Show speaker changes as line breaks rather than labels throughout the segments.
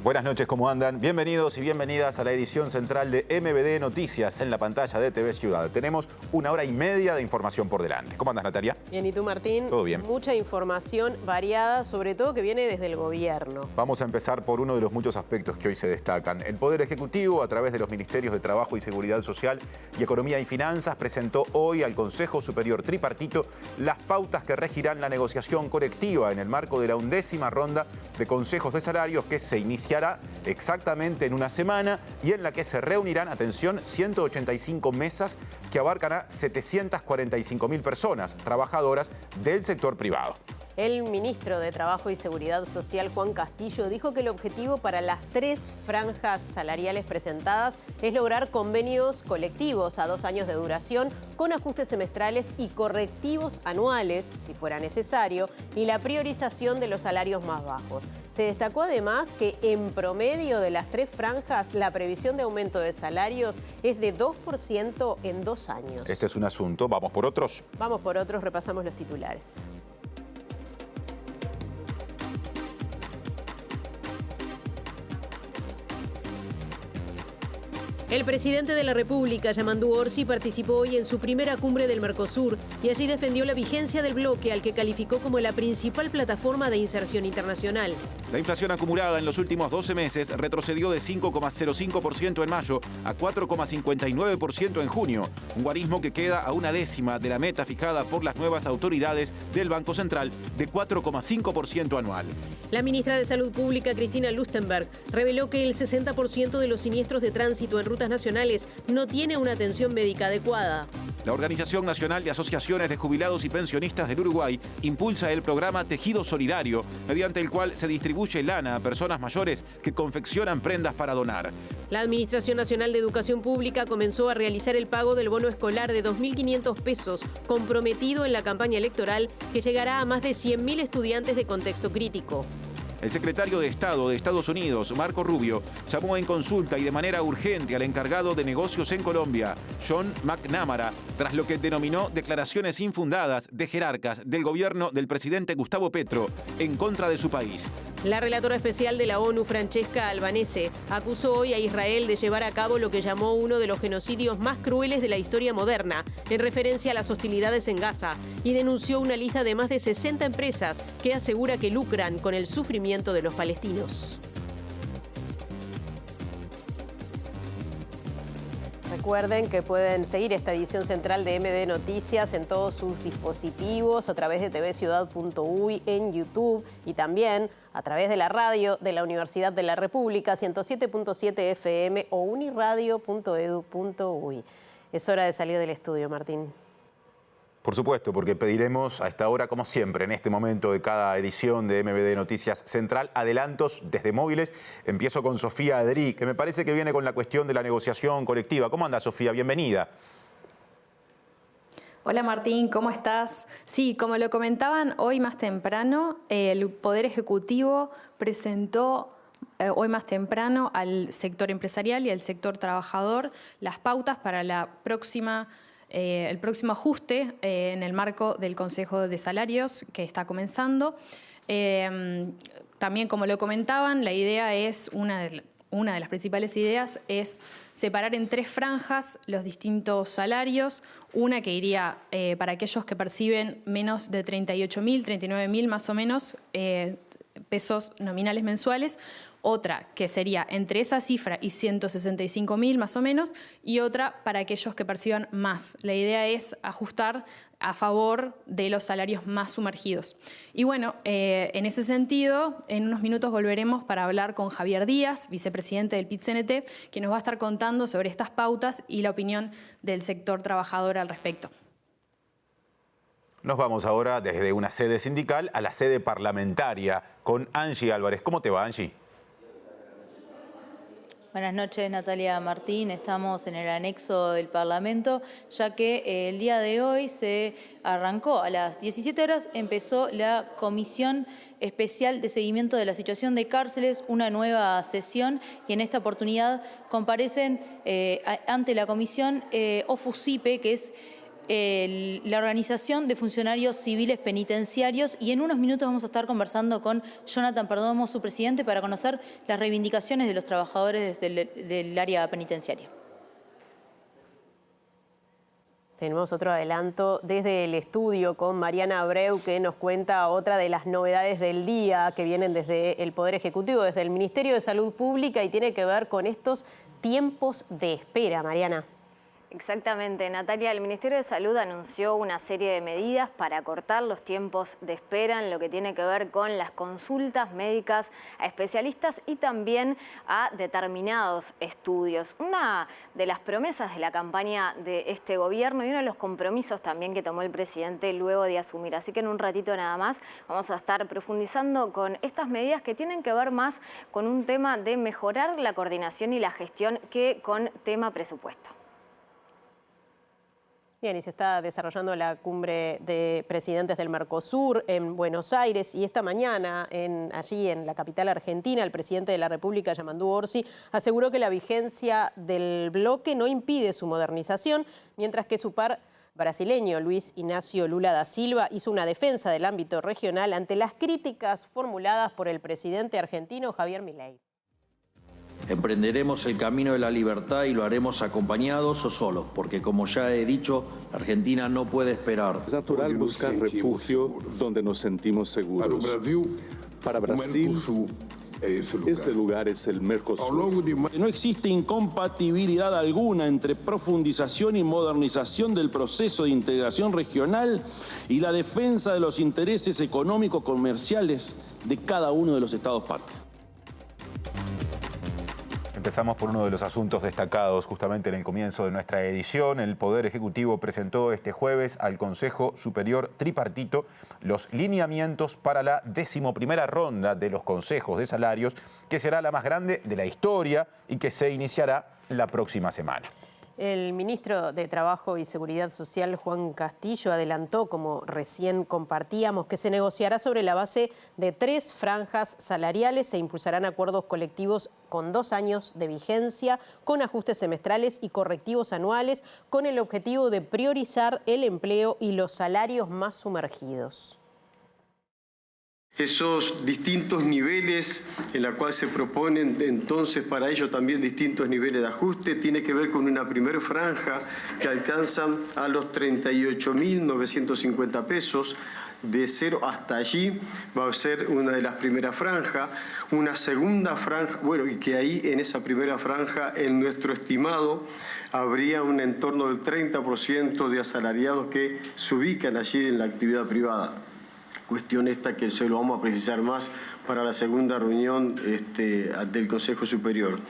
Buenas noches, ¿cómo andan? Bienvenidos y bienvenidas a la edición central de MBD Noticias en la pantalla de TV Ciudad. Tenemos 1 hora y media de información por delante. ¿Cómo andas, Natalia?
Bien, ¿y tú, Martín?
Todo bien.
Mucha información variada, sobre todo que viene desde el gobierno.
Vamos a empezar por uno de los muchos aspectos que hoy se destacan. El Poder Ejecutivo, a través de los Ministerios de Trabajo y Seguridad Social y Economía y Finanzas, presentó hoy al Consejo Superior Tripartito las pautas que regirán la negociación colectiva en el marco de la 11ª ronda de consejos de salarios que se iniciará exactamente en una semana y en la que se reunirán, atención, 185 mesas que abarcan a 745.000 personas, trabajadoras del sector privado.
El ministro de Trabajo y Seguridad Social, Juan Castillo, dijo que el objetivo para las 3 franjas salariales presentadas es lograr convenios colectivos a 2 años de duración con ajustes semestrales y correctivos anuales, si fuera necesario, y la priorización de los salarios más bajos. Se destacó además que en promedio de las 3 franjas la previsión de aumento de salarios es de 2% en 2 años.
Este es un asunto. ¿Vamos por otros?
Vamos por otros, repasamos los titulares. El presidente de la República, Yamandu Orsi, participó hoy en su primera cumbre del Mercosur y allí defendió la vigencia del bloque, al que calificó como la principal plataforma de inserción internacional.
La inflación acumulada en los últimos 12 meses retrocedió de 5,05% en mayo a 4,59% en junio, un guarismo que queda a 1/10 de la meta fijada por las nuevas autoridades del Banco Central de 4,5% anual.
La ministra de Salud Pública, Cristina Lustenberg, reveló que el 60% de los siniestros de tránsito en rutas nacionales no tiene una atención médica adecuada.
La Organización Nacional de Asociaciones de Jubilados y Pensionistas del Uruguay impulsa el programa Tejido Solidario, mediante el cual se distribuye lana a personas mayores que confeccionan prendas para donar.
La Administración Nacional de Educación Pública comenzó a realizar el pago del bono escolar de 2.500 pesos, comprometido en la campaña electoral, que llegará a más de 100.000 estudiantes de contexto crítico.
El secretario de Estado de Estados Unidos, Marco Rubio, llamó en consulta y de manera urgente al encargado de negocios en Colombia, John McNamara, tras lo que denominó declaraciones infundadas de jerarcas del gobierno del presidente Gustavo Petro en contra de su país.
La relatora especial de la ONU, Francesca Albanese, acusó hoy a Israel de llevar a cabo lo que llamó uno de los genocidios más crueles de la historia moderna, en referencia a las hostilidades en Gaza, y denunció una lista de más de 60 empresas que asegura que lucran con el sufrimiento de los palestinos. Recuerden que pueden seguir esta edición central de MD Noticias en todos sus dispositivos, a través de tvciudad.uy en YouTube y también a través de la radio de la Universidad de la República, 107.7 FM o uniradio.edu.uy. Es hora de salir del estudio, Martín.
Por supuesto, porque pediremos a esta hora, como siempre, en este momento de cada edición de MBD Noticias Central, adelantos desde móviles. Empiezo con Sofía Edrí, que me parece que viene con la cuestión de la negociación colectiva. ¿Cómo anda, Sofía? Bienvenida.
Hola Martín, ¿cómo estás? Sí, como lo comentaban hoy más temprano, el Poder Ejecutivo presentó hoy más temprano al sector empresarial y al sector trabajador las pautas para el próximo ajuste en el marco del Consejo de Salarios que está comenzando. También, como lo comentaban, la idea es, una de las principales ideas es separar en 3 franjas los distintos salarios. Una que iría para aquellos que perciben menos de 38.000, 39.000 más o menos pesos nominales mensuales. Otra que sería entre esa cifra y 165.000 más o menos, y otra para aquellos que perciban más. La idea es ajustar a favor de los salarios más sumergidos. Y bueno, en ese sentido, en unos minutos volveremos para hablar con Javier Díaz, vicepresidente del PIT-CNT, que nos va a estar contando sobre estas pautas y la opinión del sector trabajador al respecto.
Nos vamos ahora desde una sede sindical a la sede parlamentaria con Angie Álvarez. ¿Cómo te va, Angie?
Buenas noches, Natalia Martín. Estamos en el anexo del Parlamento, ya que el día de hoy se arrancó a las 17 horas, empezó la Comisión Especial de Seguimiento de la Situación de Cárceles, una nueva sesión, y en esta oportunidad comparecen ante la comisión OFUSIPE, que es la Organización de Funcionarios Civiles Penitenciarios, y en unos minutos vamos a estar conversando con Jonathan Perdomo, su presidente, para conocer las reivindicaciones de los trabajadores del área penitenciaria.
Tenemos otro adelanto desde el estudio con Mariana Abreu, que nos cuenta otra de las novedades del día que vienen desde el Poder Ejecutivo, desde el Ministerio de Salud Pública, y tiene que ver con estos tiempos de espera. Mariana.
Exactamente, Natalia. El Ministerio de Salud anunció una serie de medidas para acortar los tiempos de espera en lo que tiene que ver con las consultas médicas a especialistas y también a determinados estudios. Una de las promesas de la campaña de este gobierno y uno de los compromisos también que tomó el presidente luego de asumir. Así que en un ratito nada más vamos a estar profundizando con estas medidas que tienen que ver más con un tema de mejorar la coordinación y la gestión que con tema presupuesto.
Bien, y se está desarrollando la cumbre de presidentes del Mercosur en Buenos Aires, y esta mañana allí en la capital argentina el presidente de la República, Yamandu Orsi, aseguró que la vigencia del bloque no impide su modernización, mientras que su par brasileño Luis Ignacio Lula da Silva hizo una defensa del ámbito regional ante las críticas formuladas por el presidente argentino Javier Milei.
Emprenderemos el camino de la libertad y lo haremos acompañados o solos, porque como ya he dicho, Argentina no puede esperar.
Es natural buscar refugio donde nos sentimos seguros. Para Brasil, ese lugar es el Mercosur.
No existe incompatibilidad alguna entre profundización y modernización del proceso de integración regional y la defensa de los intereses económicos comerciales de cada uno de los Estados partes.
Empezamos por uno de los asuntos destacados justamente en el comienzo de nuestra edición. El Poder Ejecutivo presentó este jueves al Consejo Superior Tripartito los lineamientos para la 11ª ronda de los consejos de salarios, que será la más grande de la historia y que se iniciará la próxima semana.
El ministro de Trabajo y Seguridad Social, Juan Castillo, adelantó, como recién compartíamos, que se negociará sobre la base de 3 franjas salariales. Se impulsarán acuerdos colectivos con 2 años de vigencia, con ajustes semestrales y correctivos anuales, con el objetivo de priorizar el empleo y los salarios más sumergidos.
Esos distintos niveles en la cual se proponen entonces para ello también distintos niveles de ajuste tiene que ver con una primera franja que alcanzan a los 38.950 pesos. De 0 hasta allí va a ser una de las primeras franjas. Una segunda franja, bueno, y que ahí en esa primera franja en nuestro estimado habría un entorno del 30% de asalariados que se ubican allí en la actividad privada. Cuestión esta que se lo vamos a precisar más para la segunda reunión del Consejo Superior.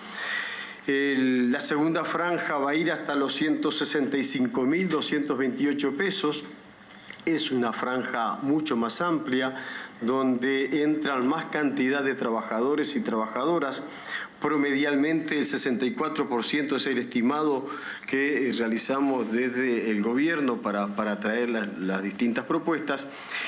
La segunda franja va a ir hasta los 165.228 pesos. Es una franja mucho más amplia, donde entran más cantidad de trabajadores y trabajadoras. Promedialmente el 64% es el estimado que realizamos desde el gobierno para traer las distintas propuestas,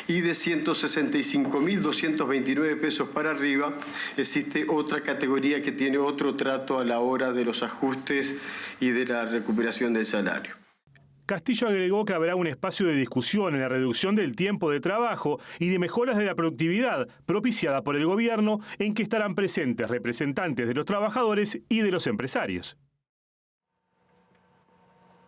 y de 165.229 pesos para arriba existe otra categoría que tiene otro trato a la hora de los ajustes y de la recuperación del salario.
Castillo agregó que habrá un espacio de discusión en la reducción del tiempo de trabajo y de mejoras de la productividad propiciada por el gobierno, en que estarán presentes representantes de los trabajadores y de los empresarios.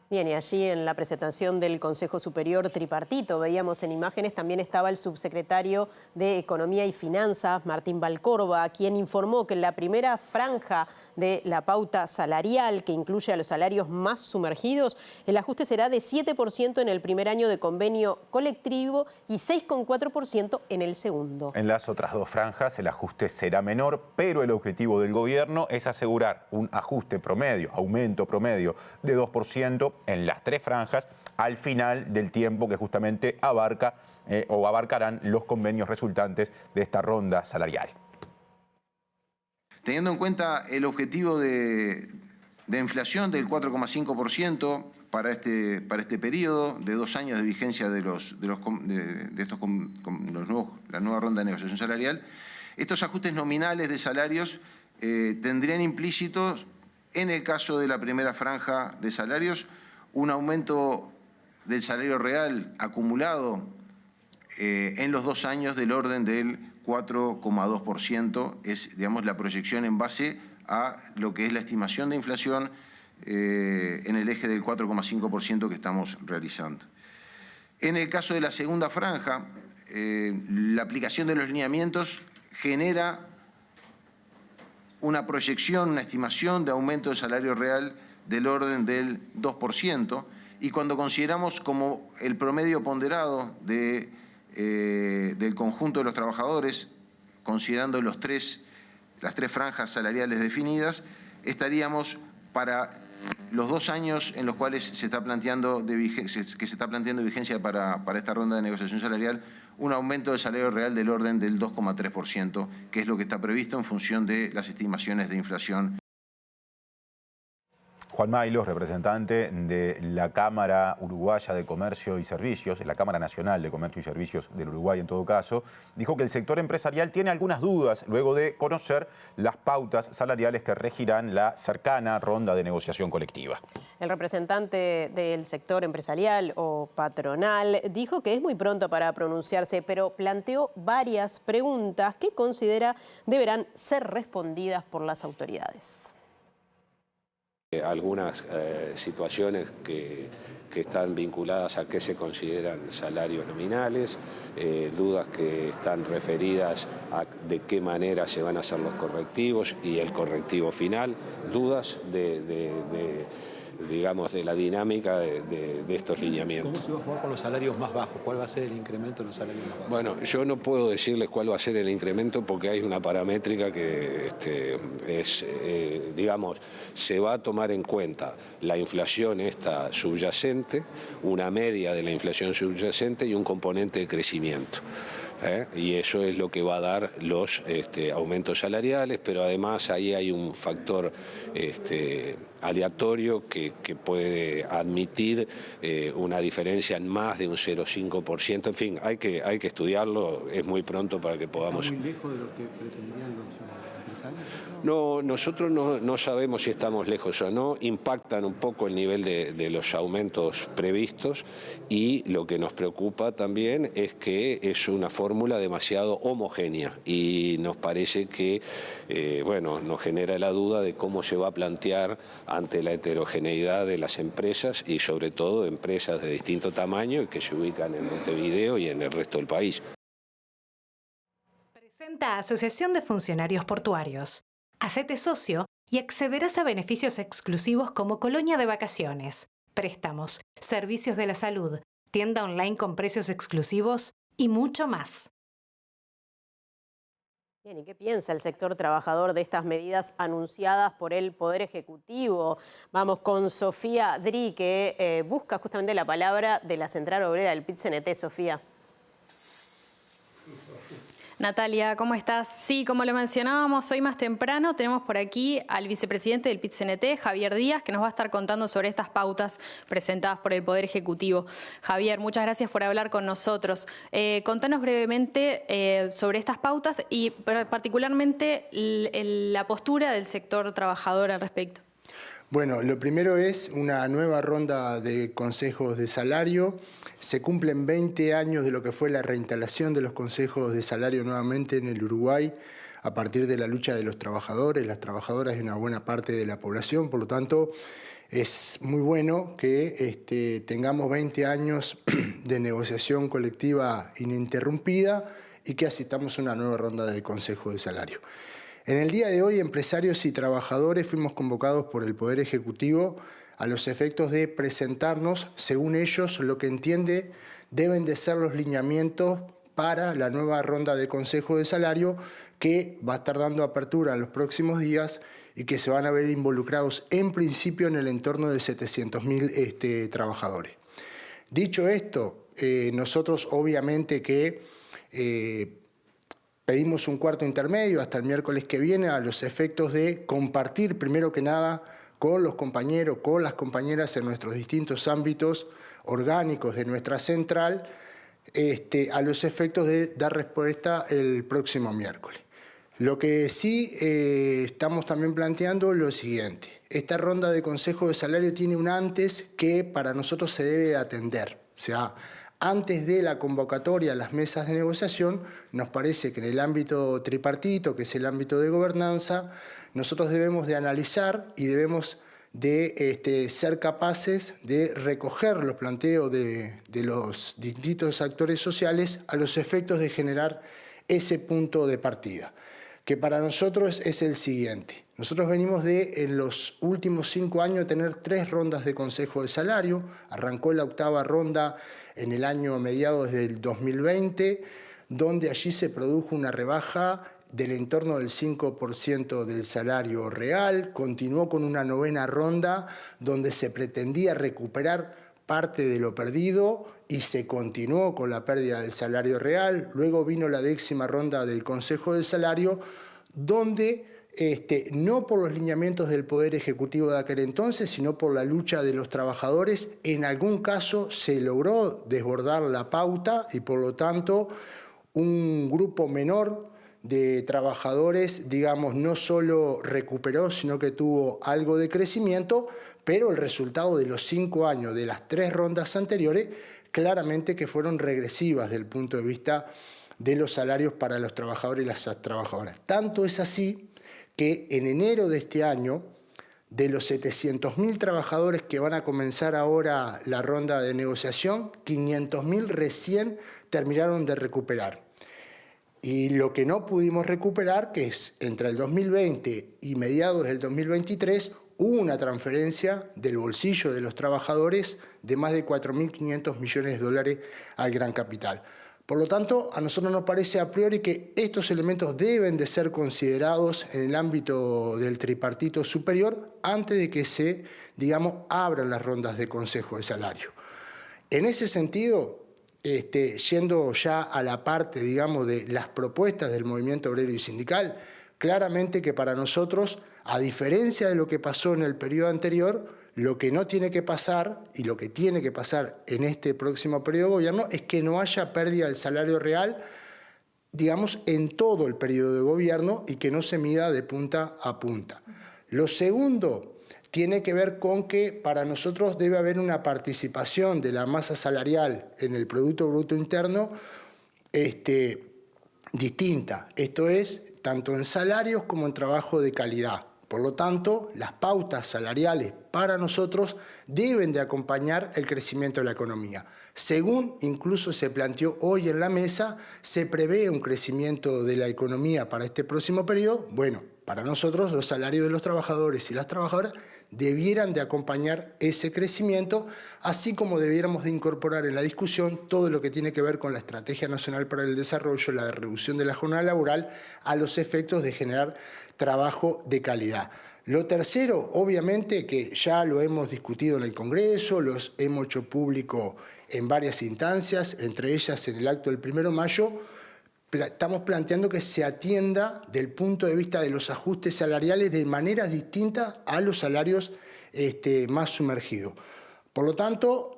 Bien, y allí en la presentación del Consejo Superior Tripartito, veíamos en imágenes, también estaba el subsecretario de Economía y Finanzas, Martín Valcorba, quien informó que en la primera franja de la pauta salarial, que incluye a los salarios más sumergidos, el ajuste será de 7% en el primer año de convenio colectivo y 6,4% en el segundo.
En las otras 2 franjas el ajuste será menor, pero el objetivo del gobierno es asegurar un ajuste promedio, aumento promedio de 2% en las 3 franjas al final del tiempo que justamente abarcarán los convenios resultantes de esta ronda salarial.
Teniendo en cuenta el objetivo de inflación del 4,5% para este periodo de 2 años de vigencia de la nueva ronda de negociación salarial, estos ajustes nominales de salarios tendrían implícitos, en el caso de la primera franja de salarios, un aumento del salario real acumulado en los 2 años del orden del 4,2%, es, digamos, la proyección en base a lo que es la estimación de inflación en el eje del 4,5% que estamos realizando. En el caso de la segunda franja, la aplicación de los lineamientos genera una proyección, una estimación de aumento del salario real del orden del 2%, y cuando consideramos como el promedio ponderado del conjunto de los trabajadores, considerando las tres franjas salariales definidas, estaríamos para los 2 años en los cuales se está planteando vigencia para esta ronda de negociación salarial, un aumento del salario real del orden del 2,3%, que es lo que está previsto en función de las estimaciones de inflación.
Juan Maylos, representante de la Cámara Uruguaya de Comercio y Servicios, de la Cámara Nacional de Comercio y Servicios del Uruguay en todo caso, dijo que el sector empresarial tiene algunas dudas luego de conocer las pautas salariales que regirán la cercana ronda de negociación colectiva.
El representante del sector empresarial o patronal dijo que es muy pronto para pronunciarse, pero planteó varias preguntas que considera deberán ser respondidas por las autoridades.
Algunas situaciones que están vinculadas a qué se consideran salarios nominales, dudas que están referidas a de qué manera se van a hacer los correctivos y el correctivo final, dudas digamos, de la dinámica de estos lineamientos.
¿Cómo se va a jugar con los salarios más bajos? ¿Cuál va a ser el incremento de los salarios más bajos?
Bueno, yo no puedo decirles cuál va a ser el incremento porque hay una paramétrica que digamos, se va a tomar en cuenta la inflación esta subyacente, una media de la inflación subyacente y un componente de crecimiento. Y eso es lo que va a dar los aumentos salariales, pero además ahí hay un factor aleatorio que puede admitir una diferencia en más de un 0,5%. En fin, hay que estudiarlo, es muy pronto para que podamos...
¿Está muy lejos de lo que pretendían los empresarios?
No, nosotros no sabemos si estamos lejos o no, impactan un poco el nivel de los aumentos previstos y lo que nos preocupa también es que es una fórmula demasiado homogénea y nos parece que, bueno, nos genera la duda de cómo se va a plantear ante la heterogeneidad de las empresas y sobre todo empresas de distinto tamaño y que se ubican en Montevideo y en el resto del país.
Presenta Asociación de Funcionarios Portuarios. Hacete socio y accederás a beneficios exclusivos como colonia de vacaciones, préstamos, servicios de la salud, tienda online con precios exclusivos y mucho más.
Bien, ¿y qué piensa el sector trabajador de estas medidas anunciadas por el Poder Ejecutivo? Vamos con Sofía Dri, que busca justamente la palabra de la Central Obrera del PIT-CNT. Sofía.
Natalia, ¿cómo estás? Sí, como lo mencionábamos hoy más temprano, tenemos por aquí al vicepresidente del PIT-CNT, Javier Díaz, que nos va a estar contando sobre estas pautas presentadas por el Poder Ejecutivo. Javier, muchas gracias por hablar con nosotros. Contanos brevemente sobre estas pautas y particularmente la postura del sector trabajador al respecto.
Bueno, lo primero es una nueva ronda de consejos de salario. Se cumplen 20 años de lo que fue la reinstalación de los consejos de salario nuevamente en el Uruguay a partir de la lucha de los trabajadores, las trabajadoras y una buena parte de la población. Por lo tanto, es muy bueno que tengamos 20 años de negociación colectiva ininterrumpida y que asistamos a una nueva ronda de consejos de salario. En el día de hoy, empresarios y trabajadores fuimos convocados por el Poder Ejecutivo a los efectos de presentarnos, según ellos, lo que entiende deben de ser los lineamientos para la nueva ronda de consejo de salario que va a estar dando apertura en los próximos días y que se van a ver involucrados en principio en el entorno de 700.000 trabajadores. Dicho esto, nosotros obviamente que pedimos un cuarto intermedio hasta el miércoles que viene a los efectos de compartir primero que nada con los compañeros, con las compañeras en nuestros distintos ámbitos orgánicos de nuestra central, a los efectos de dar respuesta el próximo miércoles. Lo que sí estamos también planteando es lo siguiente. Esta ronda de consejo de salario tiene un antes que para nosotros se debe atender. O sea, antes de la convocatoria a las mesas de negociación, nos parece que en el ámbito tripartito, que es el ámbito de gobernanza, nosotros debemos de analizar y debemos de ser capaces de recoger los planteos de los distintos actores sociales a los efectos de generar ese punto de partida, que para nosotros es el siguiente. Nosotros venimos de, en los últimos 5 años, tener 3 rondas de consejo de salario. Arrancó la 8ª ronda en el año mediados del 2020, donde allí se produjo una rebaja del entorno del 5% del salario real. Continuó con una 9ª ronda, donde se pretendía recuperar parte de lo perdido y se continuó con la pérdida del salario real. Luego vino la 10ª ronda del Consejo del Salario, donde no por los lineamientos del Poder Ejecutivo de aquel entonces, sino por la lucha de los trabajadores, en algún caso se logró desbordar la pauta y por lo tanto un grupo menor de trabajadores, digamos, no solo recuperó, sino que tuvo algo de crecimiento, pero el resultado de los 5 años de las 3 rondas anteriores, claramente que fueron regresivas desde el punto de vista de los salarios para los trabajadores y las trabajadoras. Tanto es así que en enero de este año, de los 700.000 trabajadores que van a comenzar ahora la ronda de negociación, 500.000 recién terminaron de recuperar. Y lo que no pudimos recuperar, que es entre el 2020 y mediados del 2023, hubo una transferencia del bolsillo de los trabajadores de más de 4.500 millones de dólares al gran capital. Por lo tanto, a nosotros nos parece a priori que estos elementos deben de ser considerados en el ámbito del tripartito superior antes de que se, digamos, abran las rondas de consejo de salario. En ese sentido, yendo ya a la parte, digamos, de las propuestas del movimiento obrero y sindical, claramente que para nosotros, a diferencia de lo que pasó en el periodo anterior, lo que no tiene que pasar y lo que tiene que pasar en este próximo periodo de gobierno es que no haya pérdida del salario real, digamos, en todo el periodo de gobierno y que no se mida de punta a punta. Lo segundo tiene que ver con que para nosotros debe haber una participación de la masa salarial en el Producto Bruto Interno distinta. Esto es, tanto en salarios como en trabajo de calidad. Por lo tanto, las pautas salariales para nosotros deben de acompañar el crecimiento de la economía. Según incluso se planteó hoy en la mesa, se prevé un crecimiento de la economía para este próximo periodo. Bueno, para nosotros los salarios de los trabajadores y las trabajadoras debieran de acompañar ese crecimiento, así como debiéramos de incorporar en la discusión todo lo que tiene que ver con la Estrategia Nacional para el Desarrollo, la reducción de la jornada laboral, a los efectos de generar trabajo de calidad. Lo tercero, obviamente, que ya lo hemos discutido en el Congreso, los hemos hecho público en varias instancias, entre ellas en el acto del 1 de mayo, estamos planteando que se atienda del punto de vista de los ajustes salariales de maneras distintas a los salarios más sumergidos. Por lo tanto,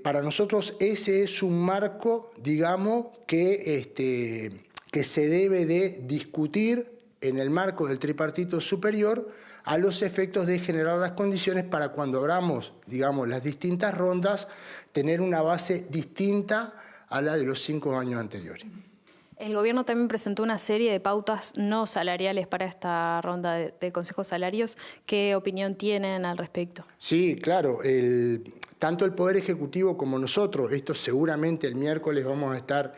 para nosotros ese es un marco, digamos, que se debe de discutir en el marco del tripartito superior a los efectos de generar las condiciones para cuando abramos, digamos, las distintas rondas, tener una base distinta a la de los 5 años anteriores.
El gobierno también presentó una serie de pautas no salariales para esta ronda de consejos salarios. ¿Qué opinión tienen al respecto?
Sí, claro. Tanto el Poder Ejecutivo como nosotros, esto seguramente el miércoles vamos a estar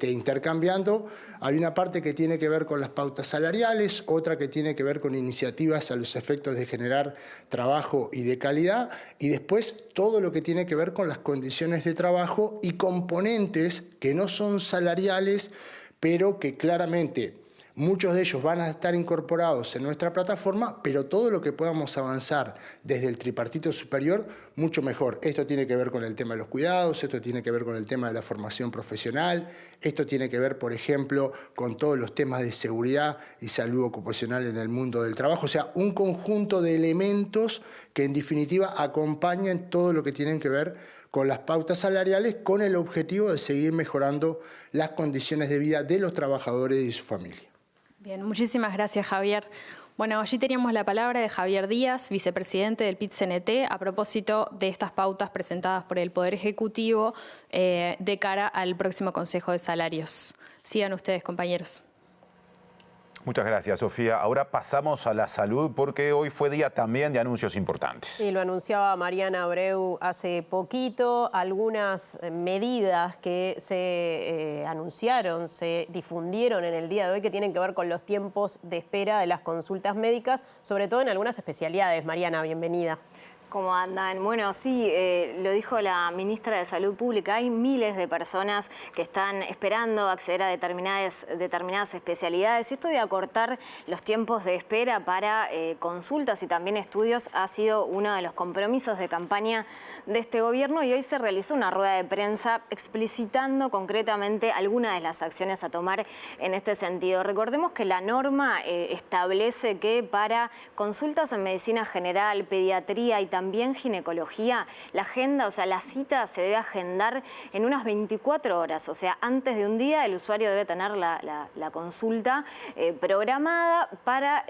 intercambiando. Hay una parte que tiene que ver con las pautas salariales, otra que tiene que ver con iniciativas a los efectos de generar trabajo y de calidad, y después todo lo que tiene que ver con las condiciones de trabajo y componentes que no son salariales, pero que claramente muchos de ellos van a estar incorporados en nuestra plataforma, pero todo lo que podamos avanzar desde el tripartito superior, mucho mejor. Esto tiene que ver con el tema de los cuidados, esto tiene que ver con el tema de la formación profesional, esto tiene que ver, por ejemplo, con todos los temas de seguridad y salud ocupacional en el mundo del trabajo. O sea, un conjunto de elementos que en definitiva acompañan todo lo que tienen que ver con las pautas salariales, con el objetivo de seguir mejorando las condiciones de vida de los trabajadores y su familia.
Bien, muchísimas gracias, Javier. Bueno, allí teníamos la palabra de Javier Díaz, vicepresidente del PIT-CNT, a propósito de estas pautas presentadas por el Poder Ejecutivo de cara al próximo Consejo de Salarios. Sigan ustedes, compañeros.
Muchas gracias, Sofía. Ahora pasamos a la salud porque hoy fue día también de anuncios importantes.
Y lo anunciaba Mariana Abreu hace poquito, algunas medidas que se anunciaron, se difundieron en el día de hoy que tienen que ver con los tiempos de espera de las consultas médicas, sobre todo en algunas especialidades. Mariana, bienvenida.
¿Cómo andan? Bueno, sí, lo dijo la ministra de Salud Pública. Hay miles de personas que están esperando acceder a determinadas especialidades. Y esto de acortar los tiempos de espera para consultas y también estudios ha sido uno de los compromisos de campaña de este gobierno. Y hoy se realizó una rueda de prensa explicitando concretamente algunas de las acciones a tomar en este sentido. Recordemos que la norma establece que para consultas en medicina general, pediatría y también ginecología, la agenda, o sea, la cita se debe agendar en unas 24 horas. O sea, antes de un día el usuario debe tener la consulta programada para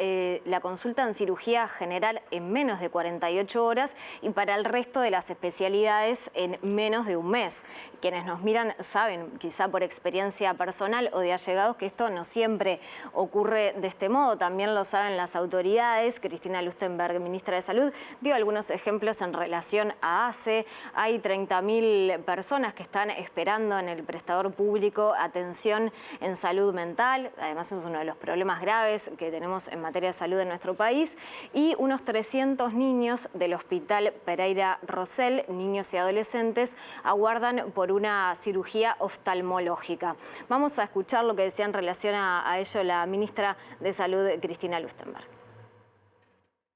la consulta en cirugía general en menos de 48 horas y para el resto de las especialidades en menos de un mes. Quienes nos miran saben, quizá por experiencia personal o de allegados, que esto no siempre ocurre de este modo. También lo saben las autoridades. Cristina Lustenberg, ministra de Salud, dio algunos ejemplos en relación a ACE. Hay 30.000 personas que están esperando en el prestador público atención en salud mental. Además es uno de los problemas graves que tenemos en materia de salud en nuestro país. Y unos 300 niños del Hospital Pereira Rosell, niños y adolescentes, aguardan por una cirugía oftalmológica. Vamos a escuchar lo que decía en relación a ello la ministra de Salud, Cristina Lustenberg.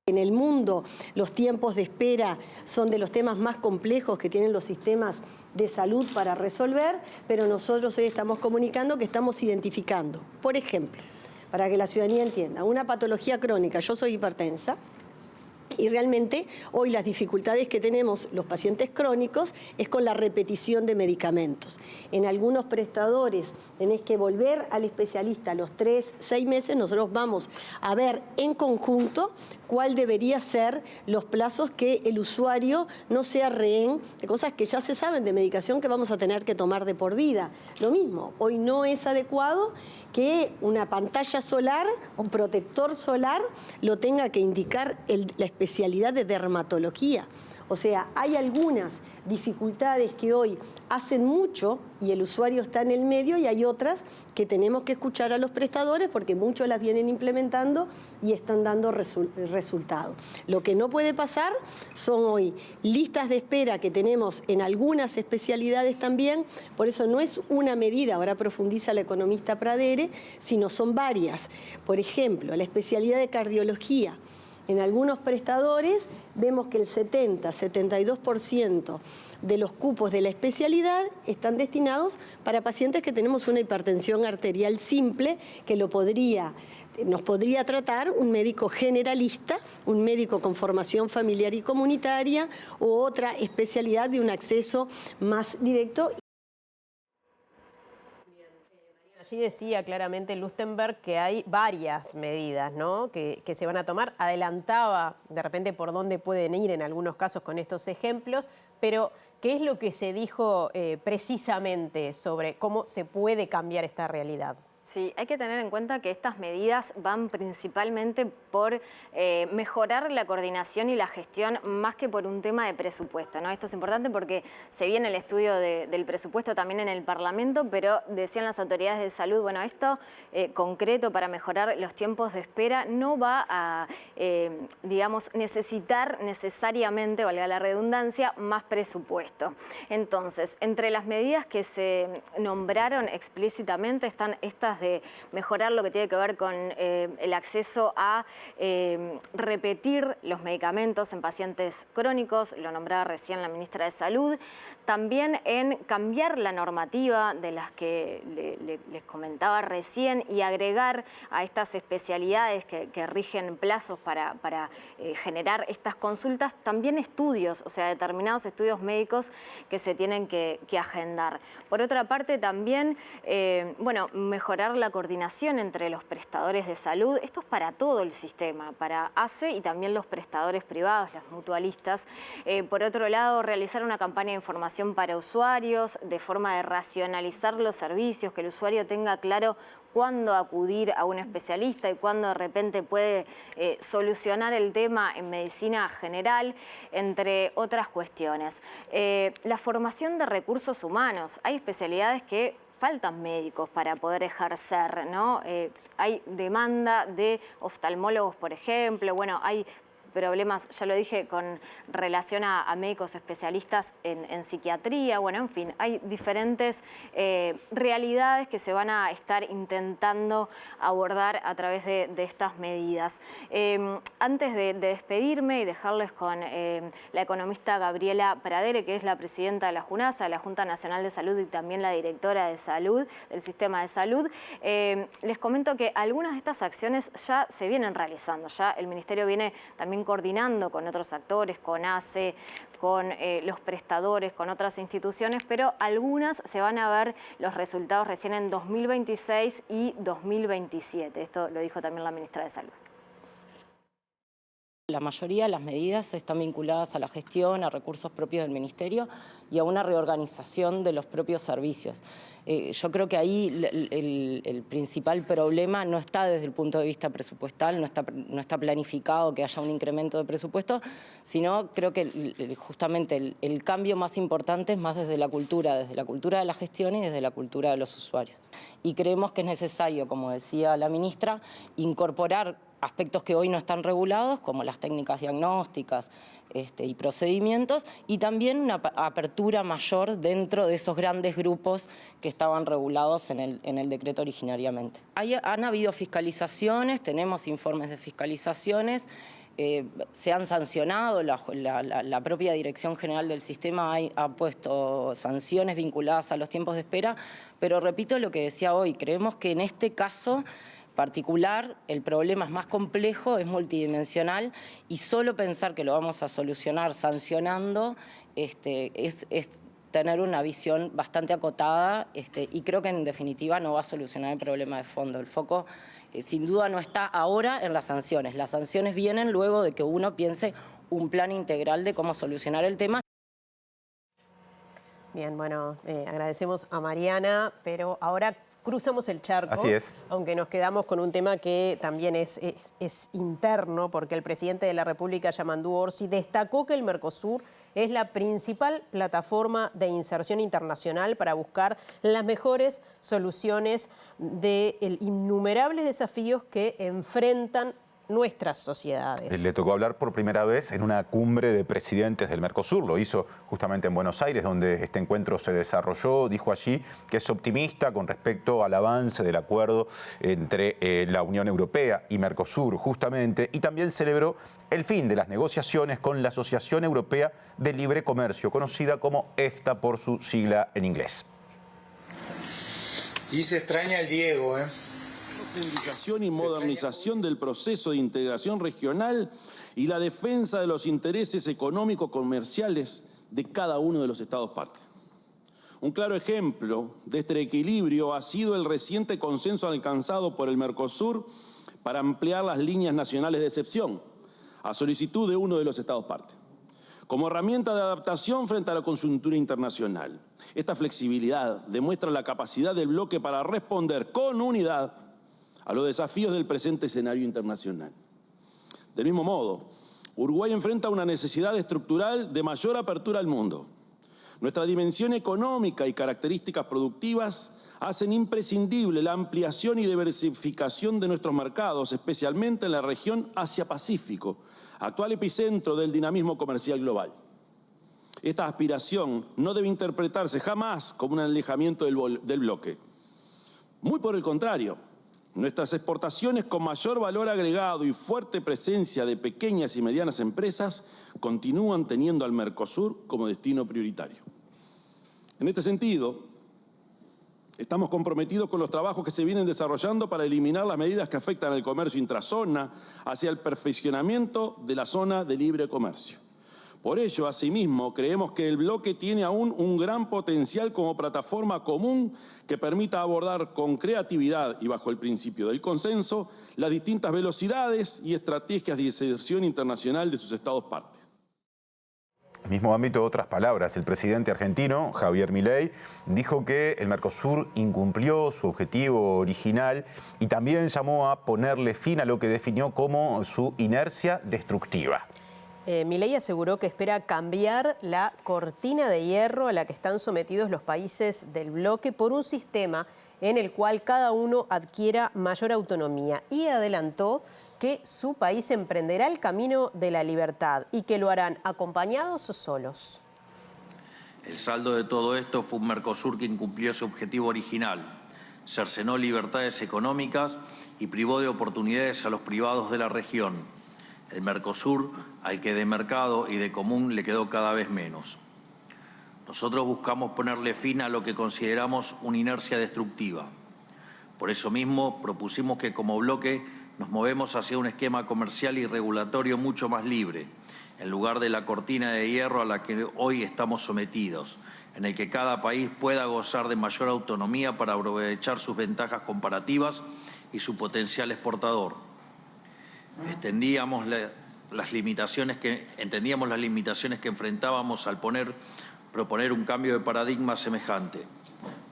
En el mundo, los tiempos de espera son de los temas más complejos que tienen los sistemas de salud para resolver, pero nosotros hoy estamos comunicando que estamos identificando, por ejemplo, para que la ciudadanía entienda, una patología crónica. Yo soy hipertensa. Y realmente hoy las dificultades que tenemos los pacientes crónicos es con la repetición de medicamentos. En algunos prestadores tenés que volver al especialista a los 3, 6 meses. Nosotros vamos a ver en conjunto cuál debería ser los plazos que el usuario no sea rehén de cosas que ya se saben, de medicación que vamos a tener que tomar de por vida. Lo mismo, hoy no es adecuado que una pantalla solar, un protector solar, lo tenga que indicar la especialidad de dermatología. O sea, hay algunas dificultades que hoy hacen mucho y el usuario está en el medio, y hay otras que tenemos que escuchar a los prestadores porque muchos las vienen implementando y están dando resultados. Lo que no puede pasar son hoy listas de espera que tenemos en algunas especialidades también, por eso no es una medida, ahora profundiza la economista Pradere, sino son varias. Por ejemplo, la especialidad de cardiología. En algunos prestadores vemos que el 72% de los cupos de la especialidad están destinados para pacientes que tenemos una hipertensión arterial simple, que nos podría tratar un médico generalista, un médico con formación familiar y comunitaria, u otra especialidad de un acceso más directo.
Allí decía claramente Lustenberg que hay varias medidas, ¿no?, que se van a tomar. Adelantaba de repente por dónde pueden ir en algunos casos con estos ejemplos, pero ¿qué es lo que se dijo precisamente sobre cómo se puede cambiar esta realidad?
Sí, hay que tener en cuenta que estas medidas van principalmente por mejorar la coordinación y la gestión más que por un tema de presupuesto, ¿no? Esto es importante porque se viene el estudio del presupuesto también en el Parlamento, pero decían las autoridades de salud, bueno, esto concreto para mejorar los tiempos de espera no va a, digamos, necesitar necesariamente, valga la redundancia, más presupuesto. Entonces, entre las medidas que se nombraron explícitamente están estas de mejorar lo que tiene que ver con el acceso a repetir los medicamentos en pacientes crónicos, lo nombraba recién la ministra de Salud, también en cambiar la normativa de las que les comentaba recién y agregar a estas especialidades que rigen plazos para generar estas consultas, también estudios, o sea, determinados estudios médicos que se tienen que agendar. Por otra parte, también, bueno, mejorar mejorar la coordinación entre los prestadores de salud. Esto es para todo el sistema, para ACE y también los prestadores privados, las mutualistas. Por otro lado, realizar una campaña de información para usuarios, de forma de racionalizar los servicios, que el usuario tenga claro cuándo acudir a un especialista y cuándo de repente puede solucionar el tema en medicina general, entre otras cuestiones. La formación de recursos humanos. Hay especialidades que faltan médicos para poder ejercer, ¿no? Hay demanda de oftalmólogos, por ejemplo. Bueno, hay problemas, ya lo dije, con relación a médicos especialistas en psiquiatría. Bueno, en fin, hay diferentes realidades que se van a estar intentando abordar a través de estas medidas. Antes de despedirme y dejarles con la economista Gabriela Pradere, que es la presidenta de la JUNASA, la Junta Nacional de Salud, y también la directora de salud, del sistema de salud, les comento que algunas de estas acciones ya se vienen realizando. Ya el Ministerio viene también coordinando con otros actores, con ACE, con los prestadores, con otras instituciones, pero algunas se van a ver los resultados recién en 2026 y 2027. Esto lo dijo también la ministra de Salud.
La mayoría de las medidas están vinculadas a la gestión, a recursos propios del Ministerio y a una reorganización de los propios servicios. Yo creo que ahí el principal problema no está desde el punto de vista presupuestal, no está planificado que haya un incremento de presupuesto, sino creo que justamente el cambio más importante es más desde la cultura de la gestión y desde la cultura de los usuarios. Y creemos que es necesario, como decía la ministra, incorporar aspectos que hoy no están regulados, como las técnicas diagnósticas y procedimientos, y también una apertura mayor dentro de esos grandes grupos que estaban regulados en el decreto originariamente. Han habido fiscalizaciones, tenemos informes de fiscalizaciones, se han sancionado, la propia Dirección General del Sistema ha puesto sanciones vinculadas a los tiempos de espera, pero repito lo que decía hoy, creemos que en este caso particular, el problema es más complejo, es multidimensional, y solo pensar que lo vamos a solucionar sancionando es tener una visión bastante acotada, y creo que en definitiva no va a solucionar el problema de fondo. El foco sin duda no está ahora en las sanciones vienen luego de que uno piense un plan integral de cómo solucionar el tema.
Bien, bueno, agradecemos a Mariana, pero ahora cruzamos el charco.
Así es.
Aunque nos quedamos con un tema que también es interno, porque el presidente de la República, Yamandu Orsi, destacó que el Mercosur es la principal plataforma de inserción internacional para buscar las mejores soluciones de los innumerables desafíos que enfrentan nuestras sociedades.
Le tocó hablar por primera vez en una cumbre de presidentes del Mercosur. Lo hizo justamente en Buenos Aires, donde este encuentro se desarrolló. Dijo allí que es optimista con respecto al avance del acuerdo entre la Unión Europea y Mercosur, justamente, y también celebró el fin de las negociaciones con la Asociación Europea de Libre Comercio, conocida como EFTA por su sigla en inglés.
Y se extraña el Diego,
Profundización y modernización del proceso de integración regional y la defensa de los intereses económico-comerciales de cada uno de los Estados partes. Un claro ejemplo de este equilibrio ha sido el reciente consenso alcanzado por el Mercosur para ampliar las líneas nacionales de excepción, a solicitud de uno de los Estados partes, como herramienta de adaptación frente a la coyuntura internacional. Esta flexibilidad demuestra la capacidad del bloque para responder con unidad a los desafíos del presente escenario internacional. Del mismo modo, Uruguay enfrenta una necesidad estructural de mayor apertura al mundo. Nuestra dimensión económica y características productivas hacen imprescindible la ampliación y diversificación de nuestros mercados, especialmente en la región Asia-Pacífico, actual epicentro del dinamismo comercial global. Esta aspiración no debe interpretarse jamás como un alejamiento del bloque. Muy por el contrario, nuestras exportaciones con mayor valor agregado y fuerte presencia de pequeñas y medianas empresas continúan teniendo al Mercosur como destino prioritario. En este sentido, estamos comprometidos con los trabajos que se vienen desarrollando para eliminar las medidas que afectan al comercio intrazona hacia el perfeccionamiento de la zona de libre comercio. Por ello, asimismo, creemos que el bloque tiene aún un gran potencial como plataforma común que permita abordar con creatividad y bajo el principio del consenso las distintas velocidades y estrategias de inserción internacional de sus Estados partes.
Mismo ámbito, otras palabras. El presidente argentino, Javier Milei, dijo que el Mercosur incumplió su objetivo original y también llamó a ponerle fin a lo que definió como su inercia destructiva.
Milei aseguró que espera cambiar la cortina de hierro a la que están sometidos los países del bloque por un sistema en el cual cada uno adquiera mayor autonomía y adelantó que su país emprenderá el camino de la libertad y que lo harán acompañados o solos.
El saldo de todo esto fue un Mercosur que incumplió su objetivo original, cercenó libertades económicas y privó de oportunidades a los privados de la región. El Mercosur, al que de mercado y de común le quedó cada vez menos. Nosotros buscamos ponerle fin a lo que consideramos una inercia destructiva. Por eso mismo propusimos que como bloque nos movemos hacia un esquema comercial y regulatorio mucho más libre, en lugar de la cortina de hierro a la que hoy estamos sometidos, en el que cada país pueda gozar de mayor autonomía para aprovechar sus ventajas comparativas y su potencial exportador. Entendíamos las limitaciones que enfrentábamos al proponer un cambio de paradigma semejante.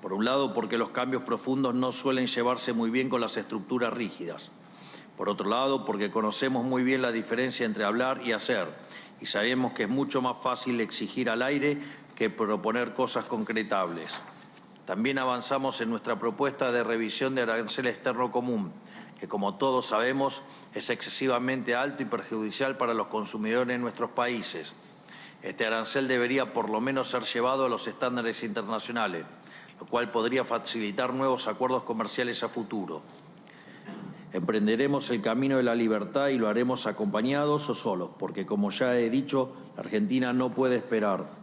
Por un lado, porque los cambios profundos no suelen llevarse muy bien con las estructuras rígidas. Por otro lado, porque conocemos muy bien la diferencia entre hablar y hacer y sabemos que es mucho más fácil exigir al aire que proponer cosas concretables. También avanzamos en nuestra propuesta de revisión del arancel externo común, que como todos sabemos es excesivamente alto y perjudicial para los consumidores en nuestros países. Este arancel debería por lo menos ser llevado a los estándares internacionales, lo cual podría facilitar nuevos acuerdos comerciales a futuro. Emprenderemos el camino de la libertad y lo haremos acompañados o solos, porque como ya he dicho, la Argentina no puede esperar.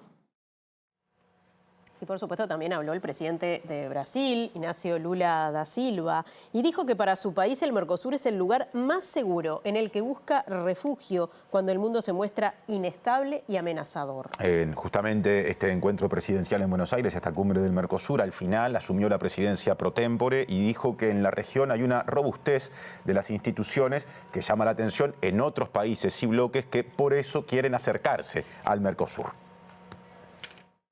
Y por supuesto también habló el presidente de Brasil, Inácio Lula da Silva, y dijo que para su país el Mercosur es el lugar más seguro en el que busca refugio cuando el mundo se muestra inestable y amenazador.
Justamente este encuentro presidencial en Buenos Aires, esta cumbre del Mercosur, al final asumió la presidencia pro tempore y dijo que en la región hay una robustez de las instituciones que llama la atención en otros países y bloques que por eso quieren acercarse al Mercosur.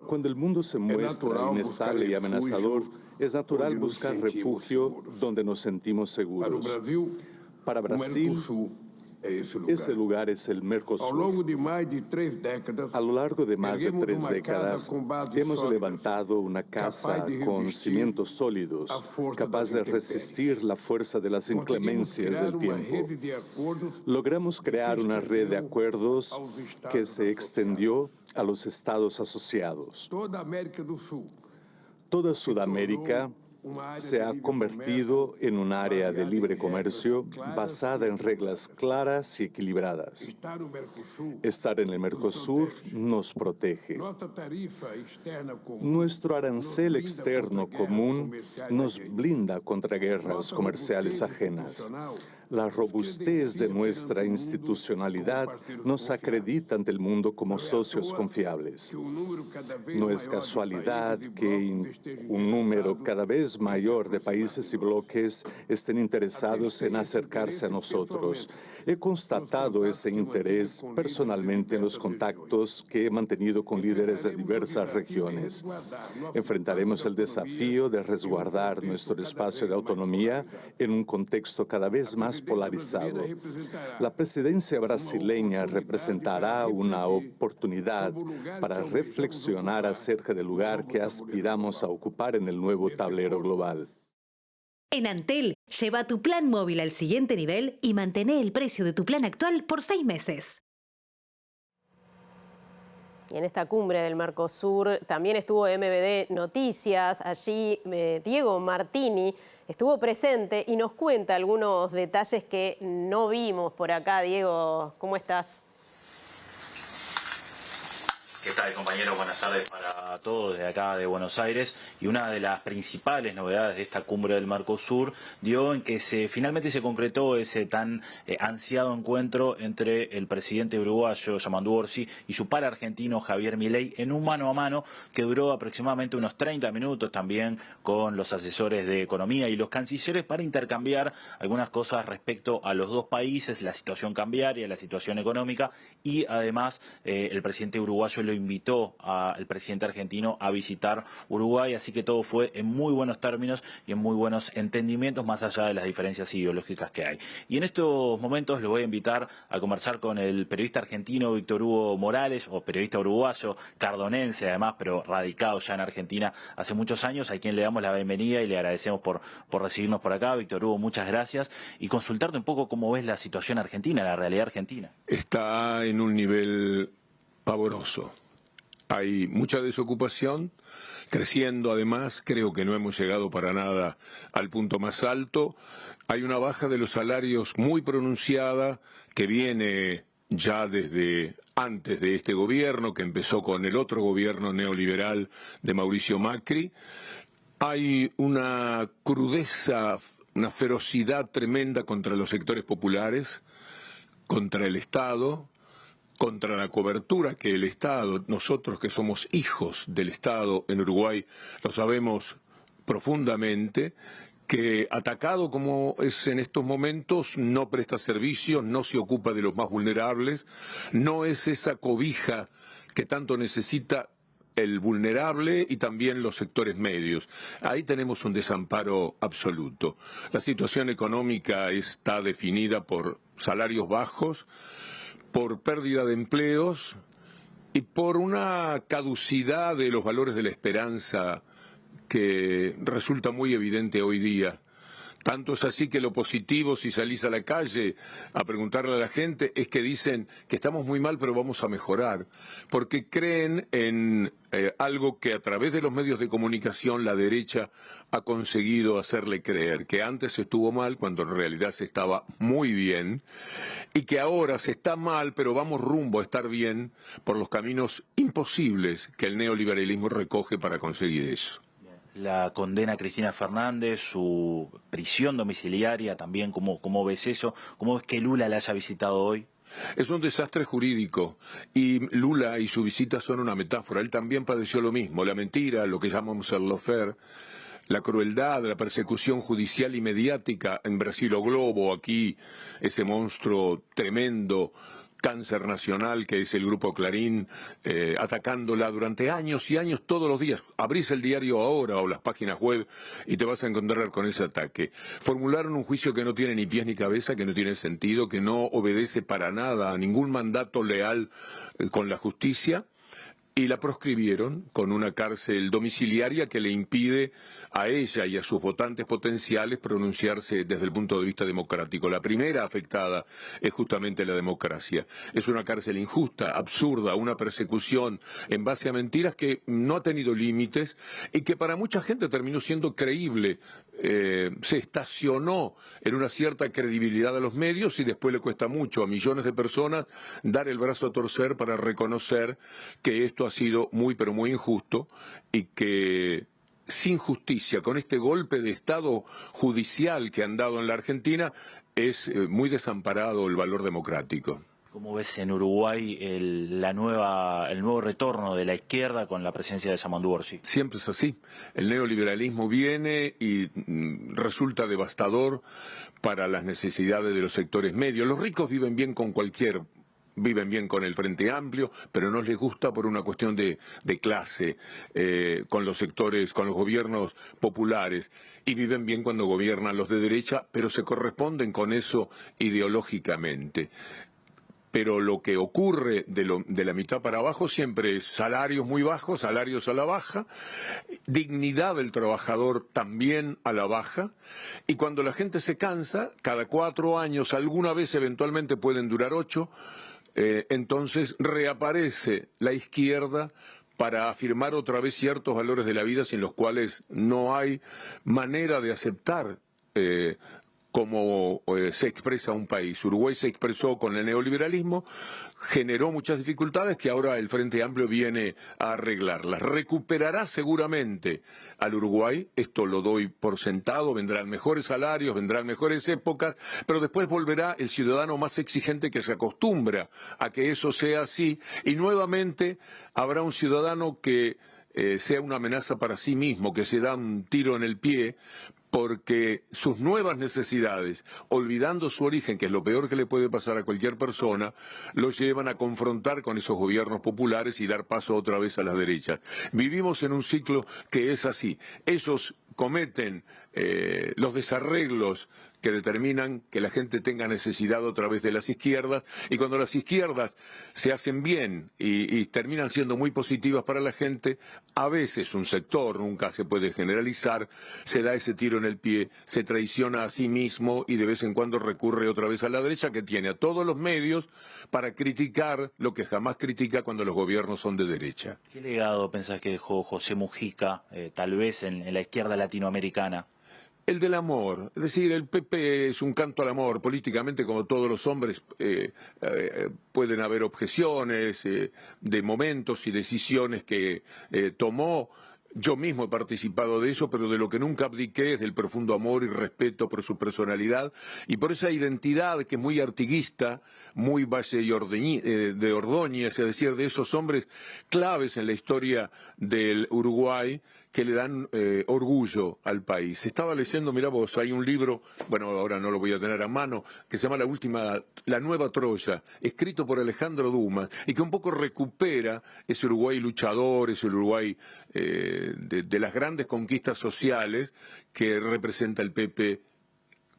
Cuando el mundo se muestra inestable y amenazador, es natural buscar refugio donde nos sentimos seguros. Para Brasil, ese lugar es el Mercosur. A lo largo de más de 3 décadas, hemos levantado una casa con cimientos sólidos, capaz de resistir la fuerza de las inclemencias del tiempo. Logramos crear una red de acuerdos que se extendió a los estados asociados. Toda Sudamérica se ha convertido en un área de libre comercio basada en reglas claras y equilibradas. Estar en el Mercosur nos protege. Nuestro arancel externo común nos blinda contra guerras comerciales ajenas. La robustez de nuestra institucionalidad nos acredita ante el mundo como socios confiables. No es casualidad que un número cada vez mayor de países y bloques estén interesados en acercarse a nosotros. He constatado ese interés personalmente en los contactos que he mantenido con líderes de diversas regiones. Enfrentaremos el desafío de resguardar nuestro espacio de autonomía en un contexto cada vez más polarizado. La presidencia brasileña representará una oportunidad para reflexionar acerca del lugar que aspiramos a ocupar en el nuevo tablero global.
En Antel, lleva tu plan móvil al siguiente nivel y mantén el precio de tu plan actual por 6 meses.
Y en esta cumbre del Mercosur también estuvo MBD Noticias. Allí Diego Martini estuvo presente y nos cuenta algunos detalles que no vimos por acá. Diego, ¿cómo estás?
¿Qué tal, compañeros? Buenas tardes para todos desde acá de Buenos Aires. Y una de las principales novedades de esta cumbre del Mercosur dio en que finalmente se concretó ese tan ansiado encuentro entre el presidente uruguayo Yamandu Orsi y su par argentino Javier Milei en un mano a mano que duró aproximadamente unos 30 minutos, también con los asesores de economía y los cancilleres, para intercambiar algunas cosas respecto a los dos países, la situación cambiaria, la situación económica, y además el presidente uruguayo lo invitó al presidente argentino a visitar Uruguay, así que todo fue en muy buenos términos y en muy buenos entendimientos, más allá de las diferencias ideológicas que hay. Y en estos momentos le voy a invitar a conversar con el periodista argentino Víctor Hugo Morales, o periodista uruguayo, cardonense además, pero radicado ya en Argentina hace muchos años, a quien le damos la bienvenida y le agradecemos por recibirnos por acá. Víctor Hugo, muchas gracias. Y consultarte un poco cómo ves la situación argentina, la realidad argentina.
Está en un nivel pavoroso. Hay mucha desocupación, creciendo además, creo que no hemos llegado para nada al punto más alto. Hay una baja de los salarios muy pronunciada que viene ya desde antes de este gobierno, que empezó con el otro gobierno neoliberal de Mauricio Macri. Hay una crudeza, una ferocidad tremenda contra los sectores populares, contra el Estado, contra la cobertura que el Estado, nosotros que somos hijos del Estado en Uruguay, lo sabemos profundamente, que atacado como es en estos momentos, no presta servicios, no se ocupa de los más vulnerables, no es esa cobija que tanto necesita el vulnerable y también los sectores medios. Ahí tenemos un desamparo absoluto. La situación económica está definida por salarios bajos, por pérdida de empleos y por una caducidad de los valores de la esperanza que resulta muy evidente hoy día. Tanto es así que lo positivo, si salís a la calle a preguntarle a la gente, es que dicen que estamos muy mal, pero vamos a mejorar. Porque creen en algo que a través de los medios de comunicación la derecha ha conseguido hacerle creer, que antes estuvo mal cuando en realidad se estaba muy bien, y que ahora se está mal, pero vamos rumbo a estar bien por los caminos imposibles que el neoliberalismo recoge para conseguir eso.
La condena a Cristina Fernández, su prisión domiciliaria también, ¿cómo ves eso? ¿Cómo ves que Lula la haya visitado hoy?
Es un desastre jurídico y Lula y su visita son una metáfora. Él también padeció lo mismo, la mentira, lo que llamamos el lawfare, la crueldad, la persecución judicial y mediática en Brasil o Globo, aquí ese monstruo tremendo, cáncer nacional que es el Grupo Clarín, atacándola durante años y años, todos los días. Abrís el diario Ahora o las páginas web y te vas a encontrar con ese ataque. Formularon un juicio que no tiene ni pies ni cabeza, que no tiene sentido, que no obedece para nada a ningún mandato leal con la justicia, y la proscribieron con una cárcel domiciliaria que le impide a ella y a sus votantes potenciales pronunciarse desde el punto de vista democrático. La primera afectada es justamente la democracia. Es una cárcel injusta, absurda, una persecución en base a mentiras que no ha tenido límites y que para mucha gente terminó siendo creíble. Se estacionó en una cierta credibilidad a los medios y después le cuesta mucho a millones de personas dar el brazo a torcer para reconocer que esto ha sido muy pero muy injusto y que sin justicia, con este golpe de Estado judicial que han dado en la Argentina, es muy desamparado el valor democrático.
¿Cómo ves en Uruguay el nuevo retorno de la izquierda con la presencia de Yamandu Orsi?
Siempre es así. El neoliberalismo viene y resulta devastador para las necesidades de los sectores medios. Los ricos viven bien con viven bien con el Frente Amplio, pero no les gusta por una cuestión de clase, con los sectores, con los gobiernos populares, y viven bien cuando gobiernan los de derecha, pero se corresponden con eso ideológicamente. Pero lo que ocurre de la mitad para abajo siempre es salarios muy bajos, salarios a la baja, dignidad del trabajador también a la baja, y cuando la gente se cansa, cada 4 años, alguna vez eventualmente pueden durar 8, entonces reaparece la izquierda para afirmar otra vez ciertos valores de la vida sin los cuales no hay manera de aceptar como se expresa un país. Uruguay se expresó con el neoliberalismo, generó muchas dificultades que ahora el Frente Amplio viene a arreglarlas. Recuperará seguramente al Uruguay, esto lo doy por sentado, vendrán mejores salarios, vendrán mejores épocas, pero después volverá el ciudadano más exigente que se acostumbra a que eso sea así, y nuevamente habrá un ciudadano que sea una amenaza para sí mismo, que se da un tiro en el pie, porque sus nuevas necesidades, olvidando su origen, que es lo peor que le puede pasar a cualquier persona, lo llevan a confrontar con esos gobiernos populares y dar paso otra vez a las derechas. Vivimos en un ciclo que es así. Ellos cometen los desarreglos que determinan que la gente tenga necesidad otra vez de las izquierdas, y cuando las izquierdas se hacen bien y terminan siendo muy positivas para la gente, a veces un sector, nunca se puede generalizar, se da ese tiro en el pie, se traiciona a sí mismo y de vez en cuando recurre otra vez a la derecha, que tiene a todos los medios para criticar lo que jamás critica cuando los gobiernos son de derecha.
¿Qué legado pensás que dejó José Mujica, tal vez en la izquierda latinoamericana?
El del amor, es decir, el PP es un canto al amor. Políticamente, como todos los hombres, pueden haber objeciones de momentos y decisiones que tomó. Yo mismo he participado de eso, pero de lo que nunca abdiqué es del profundo amor y respeto por su personalidad y por esa identidad que es muy artiguista, muy Valle de Ordóñez, es decir, de esos hombres claves en la historia del Uruguay que le dan orgullo al país. Estaba leyendo, mirá vos, hay un libro, bueno, ahora no lo voy a tener a mano, que se llama La Nueva Troya, escrito por Alejandro Dumas, y que un poco recupera ese Uruguay luchador, ese Uruguay de las grandes conquistas sociales que representa el PP,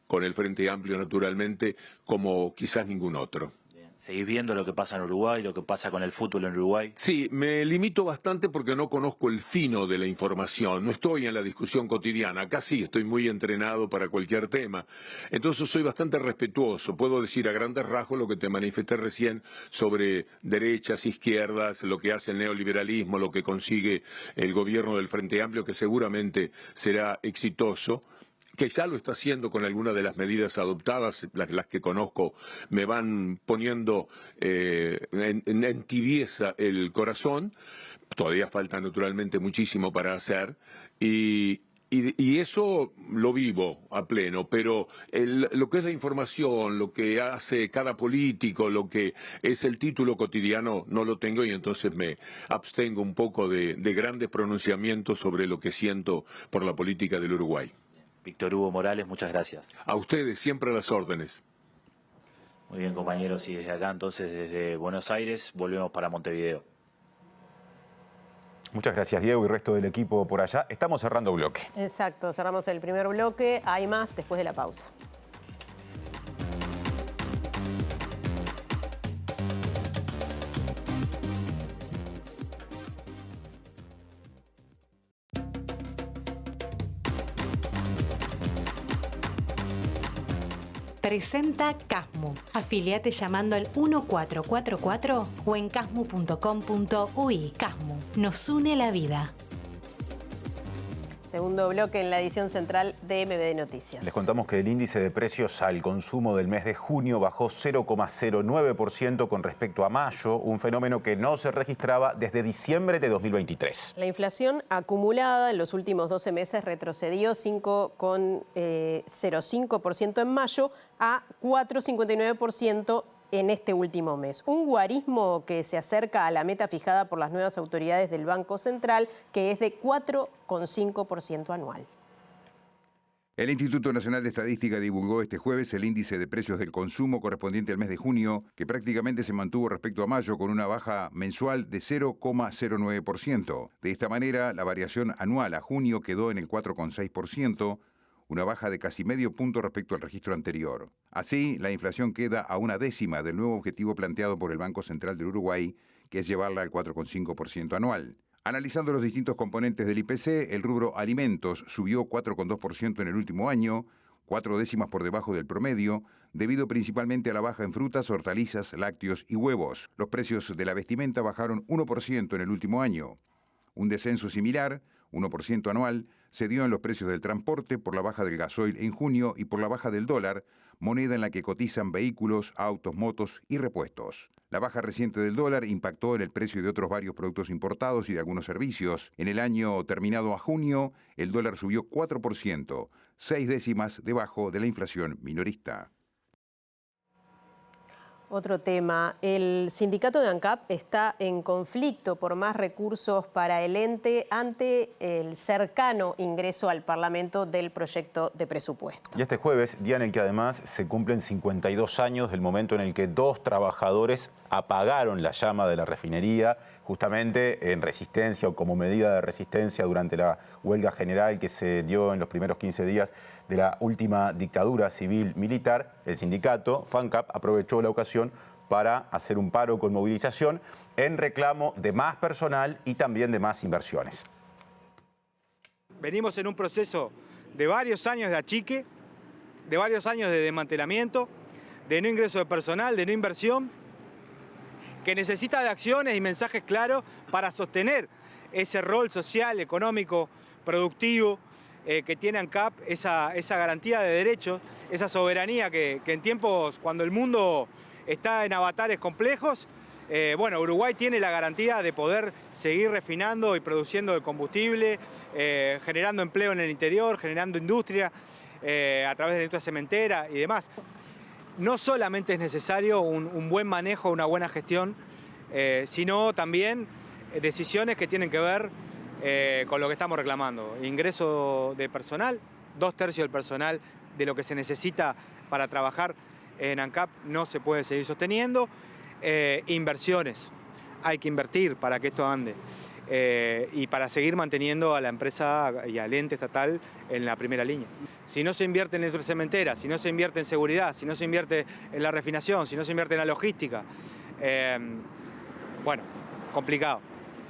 con el Frente Amplio naturalmente, como quizás ningún otro.
¿Seguís viendo lo que pasa en Uruguay, lo que pasa con el fútbol en Uruguay?
Sí, me limito bastante porque no conozco el fino de la información, no estoy en la discusión cotidiana, acá sí estoy muy entrenado para cualquier tema, entonces soy bastante respetuoso, puedo decir a grandes rasgos lo que te manifesté recién sobre derechas, izquierdas, lo que hace el neoliberalismo, lo que consigue el gobierno del Frente Amplio, que seguramente será exitoso, que ya lo está haciendo con algunas de las medidas adoptadas, las que conozco me van poniendo en tibieza el corazón. Todavía falta naturalmente muchísimo para hacer y eso lo vivo a pleno, pero lo que es la información, lo que hace cada político, lo que es el título cotidiano, no lo tengo y entonces me abstengo un poco de grandes pronunciamientos sobre lo que siento por la política del Uruguay.
Víctor Hugo Morales, muchas gracias.
A ustedes, siempre a las órdenes.
Muy bien, compañeros, y desde acá entonces, desde Buenos Aires, volvemos para Montevideo.
Muchas gracias, Diego, y resto del equipo por allá. Estamos cerrando bloque.
Exacto, cerramos el primer bloque. Hay más después de la pausa.
Presenta Casmu. Afiliate llamando al 1444 o en casmu.com.uy. Casmu. Nos une la vida.
Segundo bloque en la edición central de MBD Noticias.
Les contamos que el índice de precios al consumo del mes de junio bajó 0,09% con respecto a mayo, un fenómeno que no se registraba desde diciembre de 2023.
La inflación acumulada en los últimos 12 meses retrocedió 5,05% en mayo a 4,59% en este último mes. Un guarismo que se acerca a la meta fijada por las nuevas autoridades del Banco Central, que es de 4,5% anual.
El Instituto Nacional de Estadística divulgó este jueves el índice de precios del consumo correspondiente al mes de junio, que prácticamente se mantuvo respecto a mayo con una baja mensual de 0,09%. De esta manera, la variación anual a junio quedó en el 4,6%, una baja de casi medio punto respecto al registro anterior. Así, la inflación queda a una décima del nuevo objetivo planteado por el Banco Central del Uruguay, que es llevarla al 4,5% anual. Analizando los distintos componentes del IPC, el rubro alimentos subió 4,2% en el último año, 4 décimas por debajo del promedio, debido principalmente a la baja en frutas, hortalizas, lácteos y huevos. Los precios de la vestimenta bajaron 1% en el último año. Un descenso similar, 1% anual, se dio en los precios del transporte por la baja del gasoil en junio y por la baja del dólar, moneda en la que cotizan vehículos, autos, motos y repuestos. La baja reciente del dólar impactó en el precio de otros varios productos importados y de algunos servicios. En el año terminado a junio, el dólar subió 4%, 6 décimas debajo de la inflación minorista.
Otro tema, el sindicato de ANCAP está en conflicto por más recursos para el ente ante el cercano ingreso al Parlamento del proyecto de presupuesto.
Y este jueves, día en el que además se cumplen 52 años del momento en el que 2 trabajadores apagaron la llama de la refinería, justamente en resistencia o como medida de resistencia durante la huelga general que se dio en los primeros 15 días de la última dictadura civil-militar. El sindicato, FANCAP, aprovechó la ocasión para hacer un paro con movilización en reclamo de más personal y también de más inversiones.
Venimos en un proceso de varios años de achique, de varios años de desmantelamiento, de no ingreso de personal, de no inversión, que necesita de acciones y mensajes claros para sostener ese rol social, económico, productivo que tiene ANCAP, esa garantía de derechos, esa soberanía que en tiempos cuando el mundo está en avatares complejos, bueno, Uruguay tiene la garantía de poder seguir refinando y produciendo el combustible, generando empleo en el interior, generando industria a través de la industria cementera y demás. No solamente es necesario un buen manejo, una buena gestión, sino también decisiones que tienen que ver con lo que estamos reclamando. Ingreso de personal, 2/3 del personal de lo que se necesita para trabajar en ANCAP no se puede seguir sosteniendo. Inversiones, hay que invertir para que esto ande. Y para seguir manteniendo a la empresa y al ente estatal en la primera línea. Si no se invierte en la industria cementera, si no se invierte en seguridad, si no se invierte en la refinación, si no se invierte en la logística, bueno, complicado.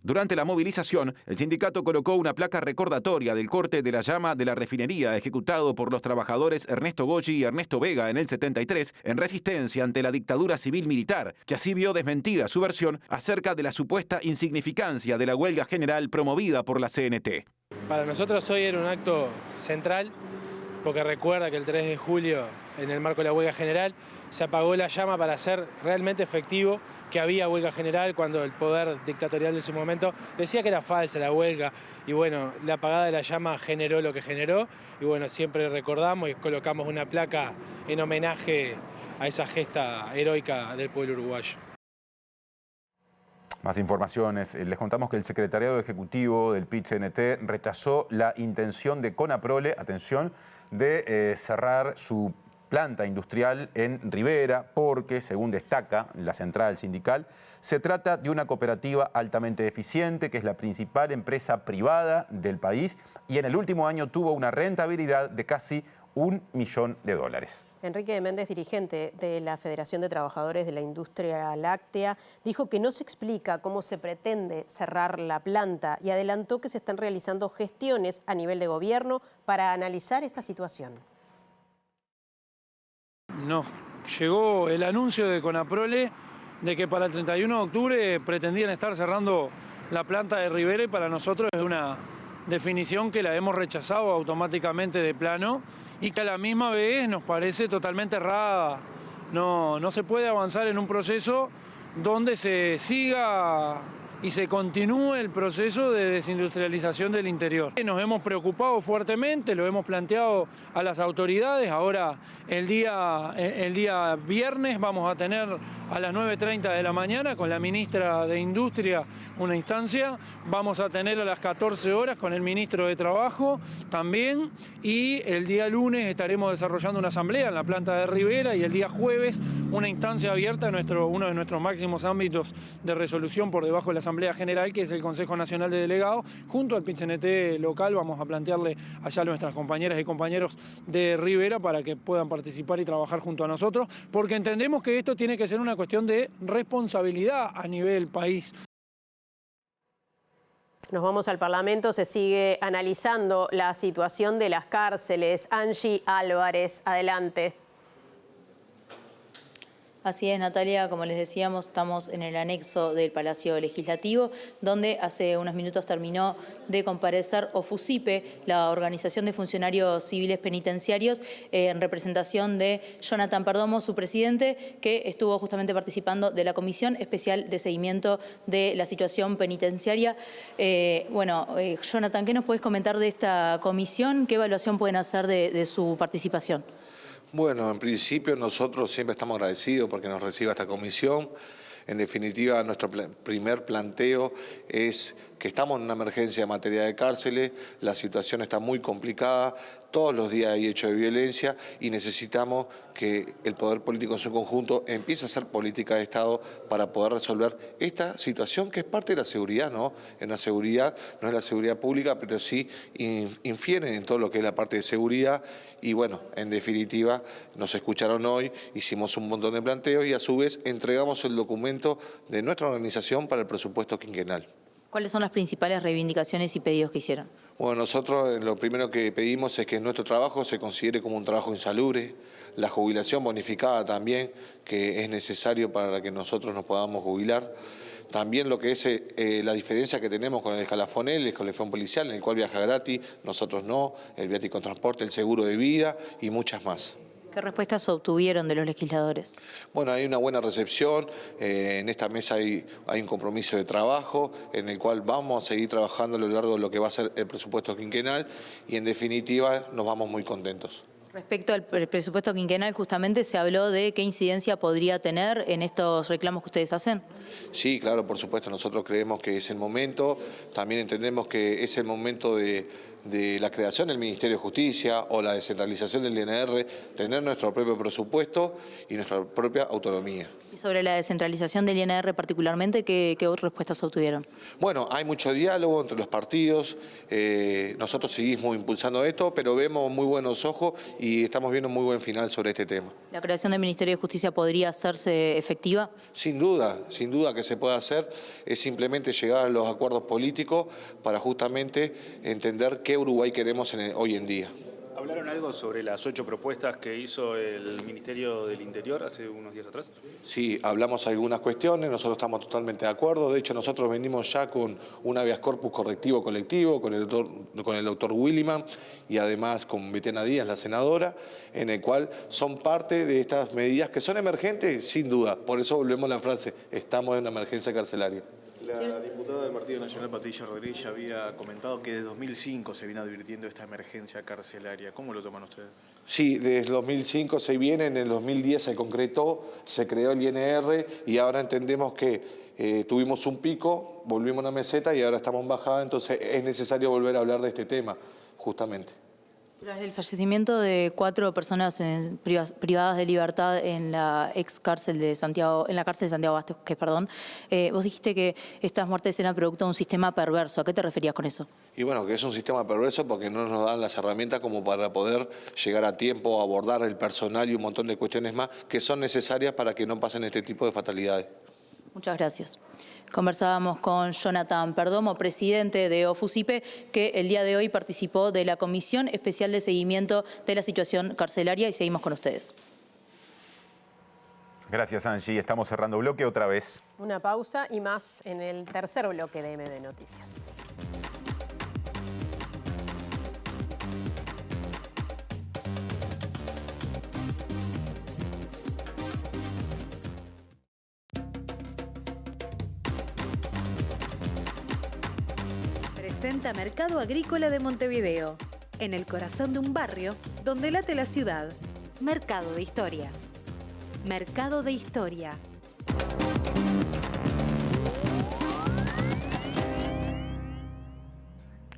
Durante la movilización, el sindicato colocó una placa recordatoria del corte de la llama de la refinería ejecutado por los trabajadores Ernesto Goggi y Ernesto Vega en el 73 en resistencia ante la dictadura civil-militar, que así vio desmentida su versión acerca de la supuesta insignificancia de la huelga general promovida por la CNT.
Para nosotros hoy era un acto central porque recuerda que el 3 de julio, en el marco de la huelga general, se apagó la llama para hacer realmente efectivo que había huelga general cuando el poder dictatorial de su momento decía que era falsa la huelga. Y bueno, la apagada de la llama generó lo que generó. Y bueno, siempre recordamos y colocamos una placa en homenaje a esa gesta heroica del pueblo uruguayo.
Más informaciones. Les contamos que el secretariado ejecutivo del PIT-CNT rechazó la intención de Conaprole, atención, de cerrar su planta industrial en Rivera porque, según destaca la central sindical, se trata de una cooperativa altamente eficiente, que es la principal empresa privada del país y en el último año tuvo una rentabilidad de casi $1 millón.
Enrique de Méndez, dirigente de la Federación de Trabajadores de la Industria Láctea, dijo que no se explica cómo se pretende cerrar la planta y adelantó que se están realizando gestiones a nivel de gobierno para analizar esta situación.
Nos llegó el anuncio de Conaprole de que para el 31 de octubre pretendían estar cerrando la planta de Rivera y para nosotros es una definición que la hemos rechazado automáticamente de plano y que a la misma vez nos parece totalmente errada. No se puede avanzar en un proceso donde se siga y se continúe el proceso de desindustrialización del interior. Nos hemos preocupado fuertemente, lo hemos planteado a las autoridades. Ahora, el día viernes vamos a tener a las 9:30 de la mañana con la ministra de Industria una instancia. Vamos a tener a las 14 horas con el ministro de Trabajo también. Y el día lunes estaremos desarrollando una asamblea en la planta de Rivera y el día jueves una instancia abierta en uno de nuestros máximos ámbitos de resolución por debajo de la Asamblea General, que es el Consejo Nacional de Delegados. Junto al PIT-CNT local vamos a plantearle allá a nuestras compañeras y compañeros de Rivera para que puedan participar y trabajar junto a nosotros, porque entendemos que esto tiene que ser una cuestión de responsabilidad a nivel país.
Nos vamos al Parlamento, se sigue analizando la situación de las cárceles. Angie Álvarez, adelante.
Así es, Natalia, como les decíamos, estamos en el anexo del Palacio Legislativo, donde hace unos minutos terminó de comparecer OFUSIPE, la Organización de Funcionarios Civiles Penitenciarios, en representación de Jonathan Perdomo, su presidente, que estuvo justamente participando de la Comisión Especial de Seguimiento de la Situación Penitenciaria. Jonathan, ¿qué nos puedes comentar de esta comisión? ¿Qué evaluación pueden hacer de su participación?
Bueno, en principio nosotros siempre estamos agradecidos porque nos reciba esta comisión. En definitiva, nuestro primer planteo es que estamos en una emergencia en materia de cárceles, la situación está muy complicada, todos los días hay hechos de violencia y necesitamos que el poder político en su conjunto empiece a hacer política de Estado para poder resolver esta situación que es parte de la seguridad, ¿no? En la seguridad, no es la seguridad pública, pero sí infieren en todo lo que es la parte de seguridad y bueno, en definitiva, nos escucharon hoy, hicimos un montón de planteos y a su vez entregamos el documento de nuestra organización para el presupuesto quinquenal.
¿Cuáles son las principales reivindicaciones y pedidos que hicieron?
Bueno, nosotros lo primero que pedimos es que nuestro trabajo se considere como un trabajo insalubre, la jubilación bonificada también, que es necesario para que nosotros nos podamos jubilar. También lo que es la diferencia que tenemos con el escalafón L, el escalafón policial, en el cual viaja gratis, nosotros no, el viático en transporte, el seguro de vida y muchas más.
¿Qué respuestas obtuvieron de los legisladores?
Bueno, hay una buena recepción, en esta mesa hay un compromiso de trabajo en el cual vamos a seguir trabajando a lo largo de lo que va a ser el presupuesto quinquenal y en definitiva nos vamos muy contentos.
Respecto al presupuesto quinquenal, justamente se habló de qué incidencia podría tener en estos reclamos que ustedes hacen.
Sí, claro, por supuesto, nosotros creemos que es el momento, también entendemos que es el momento de la creación del Ministerio de Justicia o la descentralización del INR, tener nuestro propio presupuesto y nuestra propia autonomía.
Y sobre la descentralización del INR particularmente, ¿qué respuestas obtuvieron?
Bueno, hay mucho diálogo entre los partidos, nosotros seguimos impulsando esto, pero vemos muy buenos ojos y estamos viendo un muy buen final sobre este tema.
¿La creación del Ministerio de Justicia podría hacerse efectiva?
Sin duda que se puede hacer, es simplemente llegar a los acuerdos políticos para justamente entender qué Uruguay queremos hoy en día.
¿Hablaron algo sobre las 8 propuestas que hizo el Ministerio del Interior hace unos días atrás?
Sí, hablamos algunas cuestiones, nosotros estamos totalmente de acuerdo. De hecho, nosotros venimos ya con un habeas corpus correctivo colectivo con el doctor Williman y además con Betena Díaz, la senadora, en el cual son parte de estas medidas que son emergentes, sin duda. Por eso volvemos a la frase, estamos en una emergencia carcelaria.
La diputada del Partido Nacional, Patricia Rodríguez, ya había comentado que desde 2005 se viene advirtiendo esta emergencia carcelaria. ¿Cómo lo toman ustedes?
Sí, desde el 2005 se viene, en el 2010 se concretó, se creó el INR y ahora entendemos que tuvimos un pico, volvimos a una meseta y ahora estamos en bajada, entonces es necesario volver a hablar de este tema, justamente.
Tras el fallecimiento de 4 personas privadas de libertad en la cárcel de Santiago Vázquez, vos dijiste que estas muertes eran producto de un sistema perverso. ¿A qué te referías con eso?
Y bueno, que es un sistema perverso porque no nos dan las herramientas como para poder llegar a tiempo, abordar el personal y un montón de cuestiones más que son necesarias para que no pasen este tipo de fatalidades.
Muchas gracias. Conversábamos con Jonathan Perdomo, presidente de OFUSIPE, que el día de hoy participó de la Comisión Especial de Seguimiento de la Situación Carcelaria y seguimos con ustedes.
Gracias, Angie. Estamos cerrando bloque otra vez.
Una pausa y más en el tercer bloque de MD Noticias.
Presenta Mercado Agrícola de Montevideo, en el corazón de un barrio donde late la ciudad. Mercado de Historias. Mercado de Historia.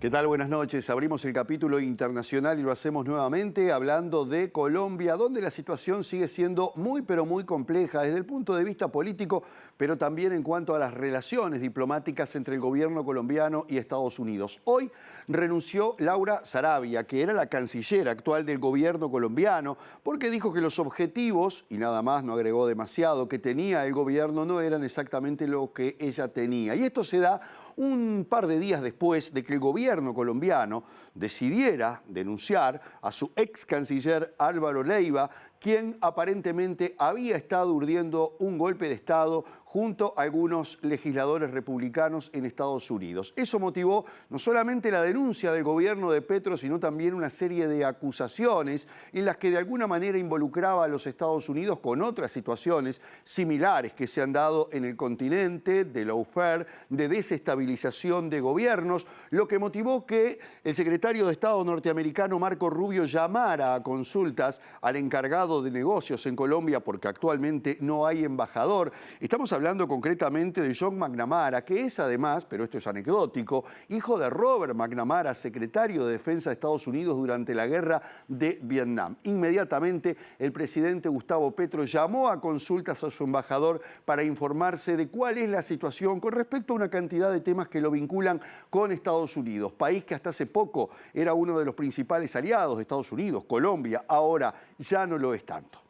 ¿Qué tal? Buenas noches. Abrimos el capítulo internacional y lo hacemos nuevamente hablando de Colombia, donde la situación sigue siendo muy pero muy compleja desde el punto de vista político, pero también en cuanto a las relaciones diplomáticas entre el gobierno colombiano y Estados Unidos. Hoy renunció Laura Saravia, que era la canciller actual del gobierno colombiano, porque dijo que los objetivos, y nada más, no agregó demasiado, que tenía el gobierno no eran exactamente lo que ella tenía. Y esto se da un par de días después de que el gobierno colombiano decidiera denunciar a su ex canciller Álvaro Leiva, quien aparentemente había estado urdiendo un golpe de Estado junto a algunos legisladores republicanos en Estados Unidos. Eso motivó no solamente la denuncia del gobierno de Petro, sino también una serie de acusaciones en las que de alguna manera involucraba a los Estados Unidos con otras situaciones similares que se han dado en el continente, de lawfare, de desestabilización de gobiernos, lo que motivó que el secretario de Estado norteamericano Marco Rubio llamara a consultas al encargado de negocios en Colombia, porque actualmente no hay embajador. Estamos hablando concretamente de John McNamara, que es además, pero esto es anecdótico, hijo de Robert McNamara, secretario de Defensa de Estados Unidos durante la guerra de Vietnam. Inmediatamente el presidente Gustavo Petro llamó a consultas a su embajador para informarse de cuál es la situación con respecto a una cantidad de temas que lo vinculan con Estados Unidos, país que hasta hace poco era uno de los principales aliados de Estados Unidos, Colombia, ahora ya no lo es tanto.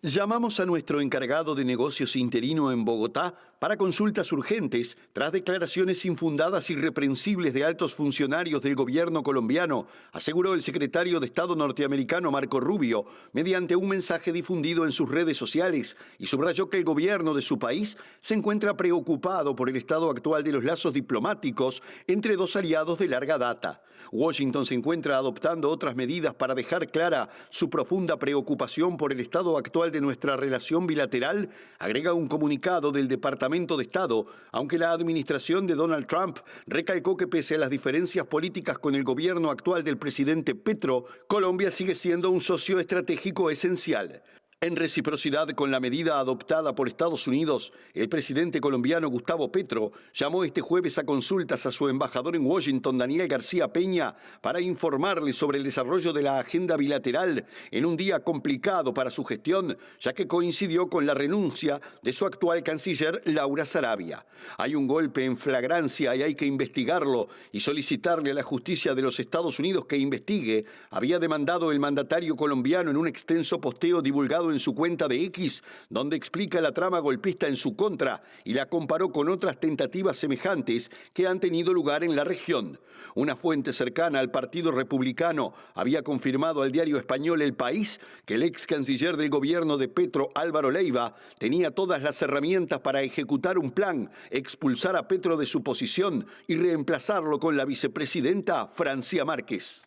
Llamamos a nuestro encargado de negocios interino en Bogotá para consultas urgentes tras declaraciones infundadas y irreprensibles de altos funcionarios del gobierno colombiano, aseguró el secretario de Estado norteamericano Marco Rubio mediante un mensaje difundido en sus redes sociales, y subrayó que el gobierno de su país se encuentra preocupado por el estado actual de los lazos diplomáticos entre dos aliados de larga data. Washington se encuentra adoptando otras medidas para dejar clara su profunda preocupación por el estado actual de nuestra relación bilateral, agrega un comunicado del Departamento de Estado, aunque la administración de Donald Trump recalcó que pese a las diferencias políticas con el gobierno actual del presidente Petro, Colombia sigue siendo un socio estratégico esencial. En reciprocidad con la medida adoptada por Estados Unidos, el presidente colombiano Gustavo Petro llamó este jueves a consultas a su embajador en Washington, Daniel García Peña, para informarle sobre el desarrollo de la agenda bilateral en un día complicado para su gestión, ya que coincidió con la renuncia de su actual canciller Laura Sarabia. Hay un golpe en flagrancia y hay que investigarlo y solicitarle a la justicia de los Estados Unidos que investigue, había demandado el mandatario colombiano en un extenso posteo divulgado en su cuenta de X, donde explica la trama golpista en su contra y la comparó con otras tentativas semejantes que han tenido lugar en la región. Una fuente cercana al Partido Republicano había confirmado al diario español El País que el ex canciller del gobierno de Petro, Álvaro Leiva, tenía todas las herramientas para ejecutar un plan, expulsar a Petro de su posición y reemplazarlo con la vicepresidenta Francia Márquez.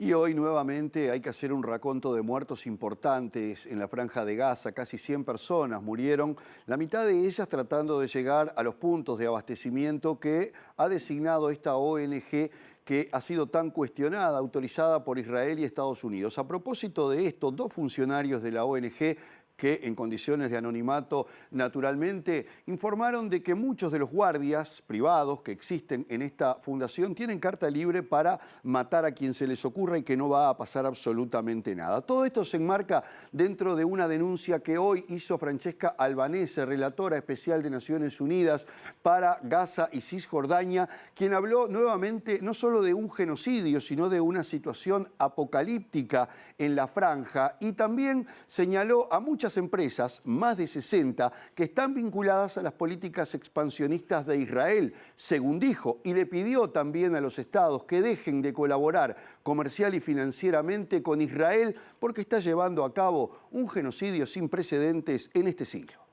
Y hoy nuevamente hay que hacer un raconto de muertos importantes en la Franja de Gaza. Casi 100 personas murieron, la mitad de ellas tratando de llegar a los puntos de abastecimiento que ha designado esta ONG que ha sido tan cuestionada, autorizada por Israel y Estados Unidos. A propósito de esto, dos funcionarios de la ONG que en condiciones de anonimato naturalmente informaron de que muchos de los guardias privados que existen en esta fundación tienen carta libre para matar a quien se les ocurra y que no va a pasar absolutamente nada. Todo esto se enmarca dentro de una denuncia que hoy hizo Francesca Albanese, relatora especial de Naciones Unidas para Gaza y Cisjordania, quien habló nuevamente no solo de un genocidio, sino de una situación apocalíptica en la franja, y también señaló a muchas empresas, más de 60, que están vinculadas a las políticas expansionistas de Israel, según dijo, y le pidió también a los estados que dejen de colaborar comercial y financieramente con Israel porque está llevando a cabo un genocidio sin precedentes en este siglo.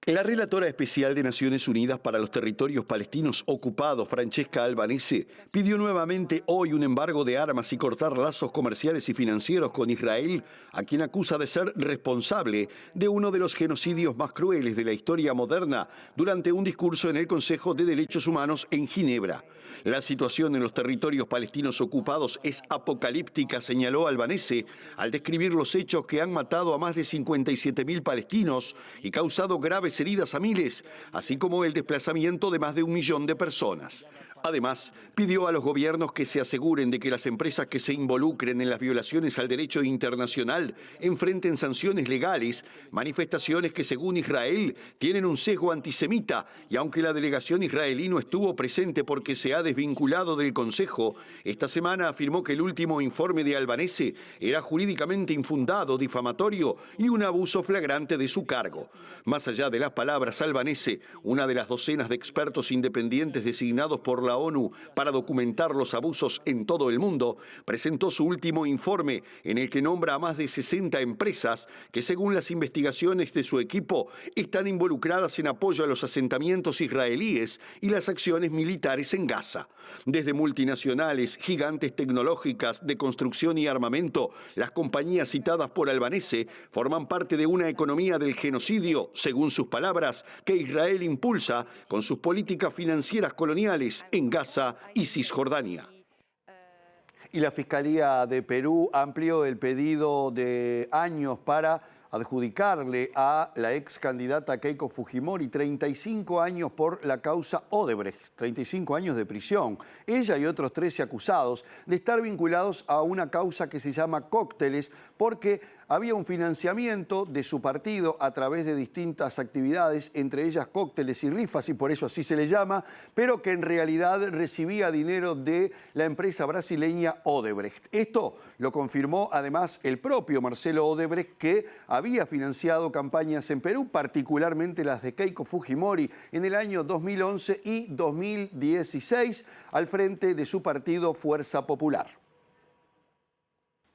La relatora especial de Naciones Unidas para los territorios palestinos ocupados, Francesca Albanese, pidió nuevamente hoy un embargo de armas y cortar lazos comerciales y financieros con Israel, a quien acusa de ser responsable de uno de los genocidios más crueles de la historia moderna, durante un discurso en el Consejo de Derechos Humanos en Ginebra. La situación en los territorios palestinos ocupados es apocalíptica, señaló Albanese, al describir los hechos que han matado a más de 57.000 palestinos y causado graves heridas a miles, así como el desplazamiento de más de 1 millón de personas. Además, pidió a los gobiernos que se aseguren de que las empresas que se involucren en las violaciones al derecho internacional enfrenten sanciones legales, manifestaciones que según Israel tienen un sesgo antisemita, y aunque la delegación israelí no estuvo presente porque se ha desvinculado del Consejo, esta semana afirmó que el último informe de Albanese era jurídicamente infundado, difamatorio y un abuso flagrante de su cargo. Más allá de las palabras, Albanese, una de las docenas de expertos independientes designados por la ONU para documentar los abusos en todo el mundo, presentó su último informe en el que nombra a más de 60 empresas que, según las investigaciones de su equipo, están involucradas en apoyo a los asentamientos israelíes y las acciones militares en Gaza. Desde multinacionales, gigantes tecnológicas de construcción y armamento, las compañías citadas por Albanese forman parte de una economía del genocidio, según sus palabras, que Israel impulsa con sus políticas financieras coloniales en Gaza y Cisjordania. Y la Fiscalía de Perú amplió el pedido de años para adjudicarle a la ex candidata Keiko Fujimori 35 años por la causa Odebrecht, 35 años de prisión. Ella y otros 13 acusados de estar vinculados a una causa que se llama Cócteles, porque había un financiamiento de su partido a través de distintas actividades, entre ellas cócteles y rifas, y por eso así se le llama, pero que en realidad recibía dinero de la empresa brasileña Odebrecht. Esto lo confirmó además el propio Marcelo Odebrecht, que había financiado campañas en Perú, particularmente las de Keiko Fujimori en el año 2011 y 2016, al frente de su partido Fuerza Popular.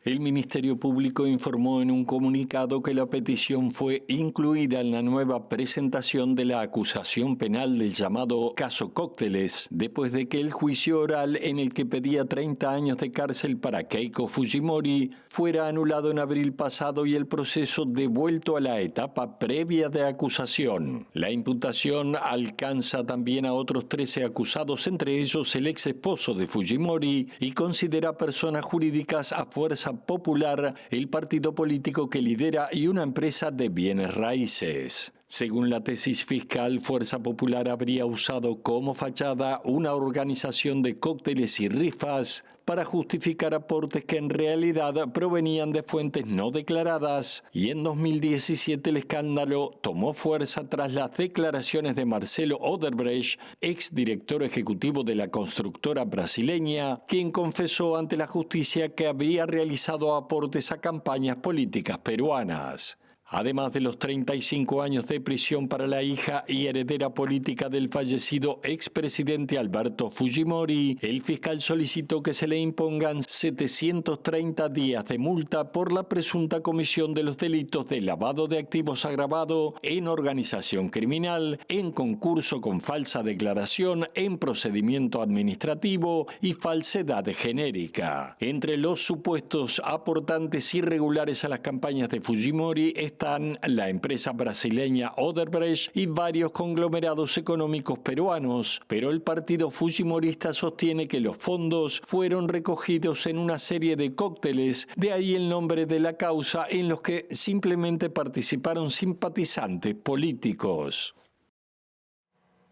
El Ministerio Público informó en un comunicado que la petición fue incluida en la nueva presentación de la acusación penal del llamado caso Cócteles, después de que el juicio oral en el que pedía 30 años de cárcel para Keiko Fujimori fuera anulado en abril pasado y el proceso devuelto a la etapa previa de acusación. La imputación alcanza también a otros 13 acusados, entre ellos el ex esposo de Fujimori, y considera personas jurídicas a Fuerza Popular, el partido político que lidera, y una empresa de bienes raíces. Según la tesis fiscal, Fuerza Popular habría usado como fachada una organización de cócteles y rifas para justificar aportes que en realidad provenían de fuentes no declaradas, y en 2017 el escándalo tomó fuerza tras las declaraciones de Marcelo Odebrecht, exdirector ejecutivo de la constructora brasileña, quien confesó ante la justicia que había realizado aportes a campañas políticas peruanas. Además de los 35 años de prisión para la hija y heredera política del fallecido expresidente Alberto Fujimori, el fiscal solicitó que se le impongan 730 días de multa por la presunta comisión de los delitos de lavado de activos agravado, en organización criminal, en concurso con falsa declaración, en procedimiento administrativo y falsedad genérica. Entre los supuestos aportantes irregulares a las campañas de Fujimori están la empresa brasileña Odebrecht y varios conglomerados económicos peruanos, pero el partido fujimorista sostiene que los fondos fueron recogidos en una serie de cócteles, de ahí el nombre de la causa, en los que simplemente participaron simpatizantes políticos.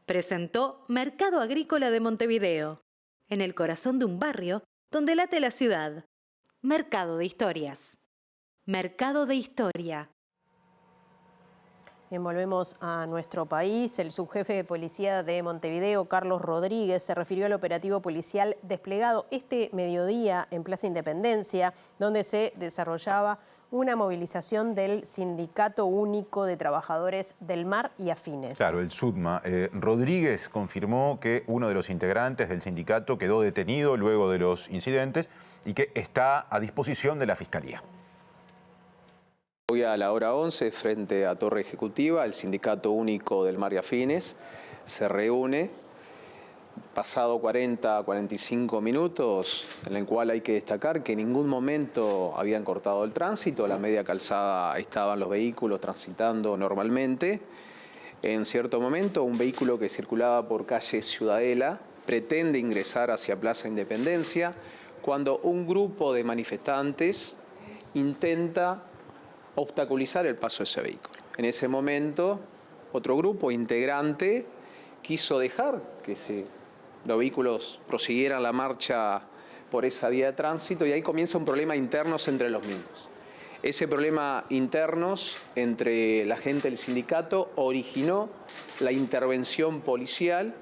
Presentó Mercado Agrícola de Montevideo, en el corazón de un barrio donde late la ciudad. Mercado de Historias. Mercado de Historia.
Bien, volvemos a nuestro país. El subjefe de policía de Montevideo, Carlos Rodríguez, se refirió al operativo policial desplegado este mediodía en Plaza Independencia, donde se desarrollaba una movilización del Sindicato Único de Trabajadores del Mar y Afines.
Claro, el SUTMA. Rodríguez confirmó que uno de los integrantes del sindicato quedó detenido luego de los incidentes y que está a disposición de la Fiscalía.
Hoy a la hora 11, frente a Torre Ejecutiva, el Sindicato Único del Mar y Afines se reúne, pasado 45 minutos, en el cual hay que destacar que en ningún momento habían cortado el tránsito, la media calzada estaban los vehículos transitando normalmente. En cierto momento, un vehículo que circulaba por calle Ciudadela pretende ingresar hacia Plaza Independencia, cuando un grupo de manifestantes intenta obstaculizar el paso de ese vehículo. En ese momento, otro grupo integrante quiso dejar que se los vehículos prosiguieran la marcha por esa vía de tránsito y ahí comienza un problema internos entre los mismos. Ese problema internos entre la gente del sindicato originó la intervención policial,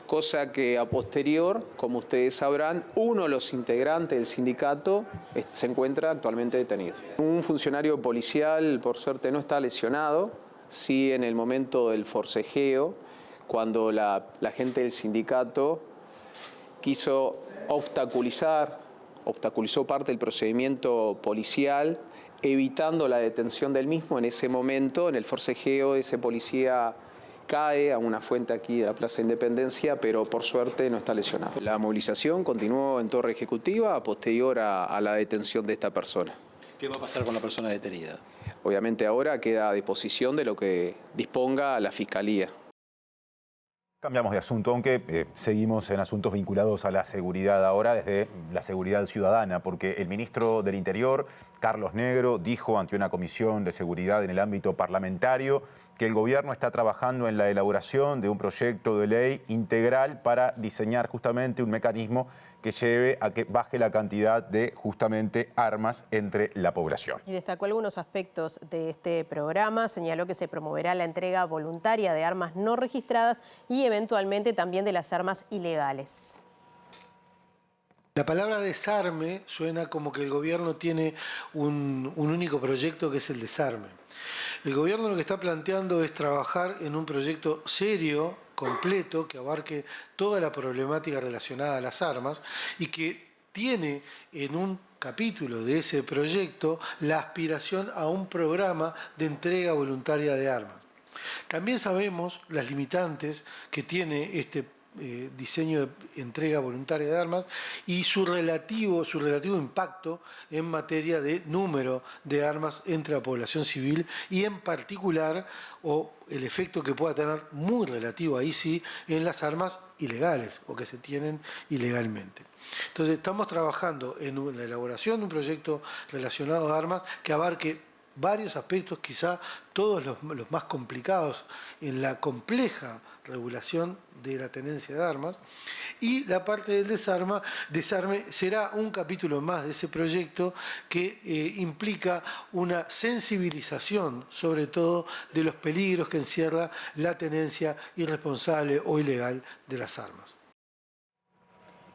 cosa que a posterior, como ustedes sabrán, uno de los integrantes del sindicato se encuentra actualmente detenido. Un funcionario policial, por suerte, no está lesionado, sí en el momento del forcejeo, cuando la gente del sindicato quiso obstaculizó parte del procedimiento policial, evitando la detención del mismo. En ese momento, en el forcejeo, ese policía cae a una fuente aquí de la Plaza Independencia, pero por suerte no está lesionado. La movilización continuó en Torre Ejecutiva posterior a la detención de esta persona.
¿Qué va a pasar con la persona detenida?
Obviamente ahora queda a disposición de lo que disponga la Fiscalía.
Cambiamos de asunto, aunque seguimos en asuntos vinculados a la seguridad ahora desde la seguridad ciudadana, porque el ministro del Interior, Carlos Negro, dijo ante una comisión de seguridad en el ámbito parlamentario que el gobierno está trabajando en la elaboración de un proyecto de ley integral para diseñar justamente un mecanismo que lleve a que baje la cantidad de justamente armas entre la población.
Y destacó algunos aspectos de este programa, señaló que se promoverá la entrega voluntaria de armas no registradas y eventualmente también de las armas ilegales.
La palabra desarme suena como que el gobierno tiene un único proyecto que es el desarme. El gobierno lo que está planteando es trabajar en un proyecto serio, completo, que abarque toda la problemática relacionada a las armas y que tiene en un capítulo de ese proyecto la aspiración a un programa de entrega voluntaria de armas. También sabemos las limitantes que tiene este diseño de entrega voluntaria de armas y su relativo impacto en materia de número de armas entre la población civil y en particular, o el efecto que pueda tener muy relativo ahí sí, en las armas ilegales o que se tienen ilegalmente. Entonces estamos trabajando en la elaboración de un proyecto relacionado a armas que abarque varios aspectos, quizá todos los más complicados en la compleja regulación de la tenencia de armas, y la parte del desarme será un capítulo más de ese proyecto que implica una sensibilización, sobre todo, de los peligros que encierra la tenencia irresponsable o ilegal de las armas.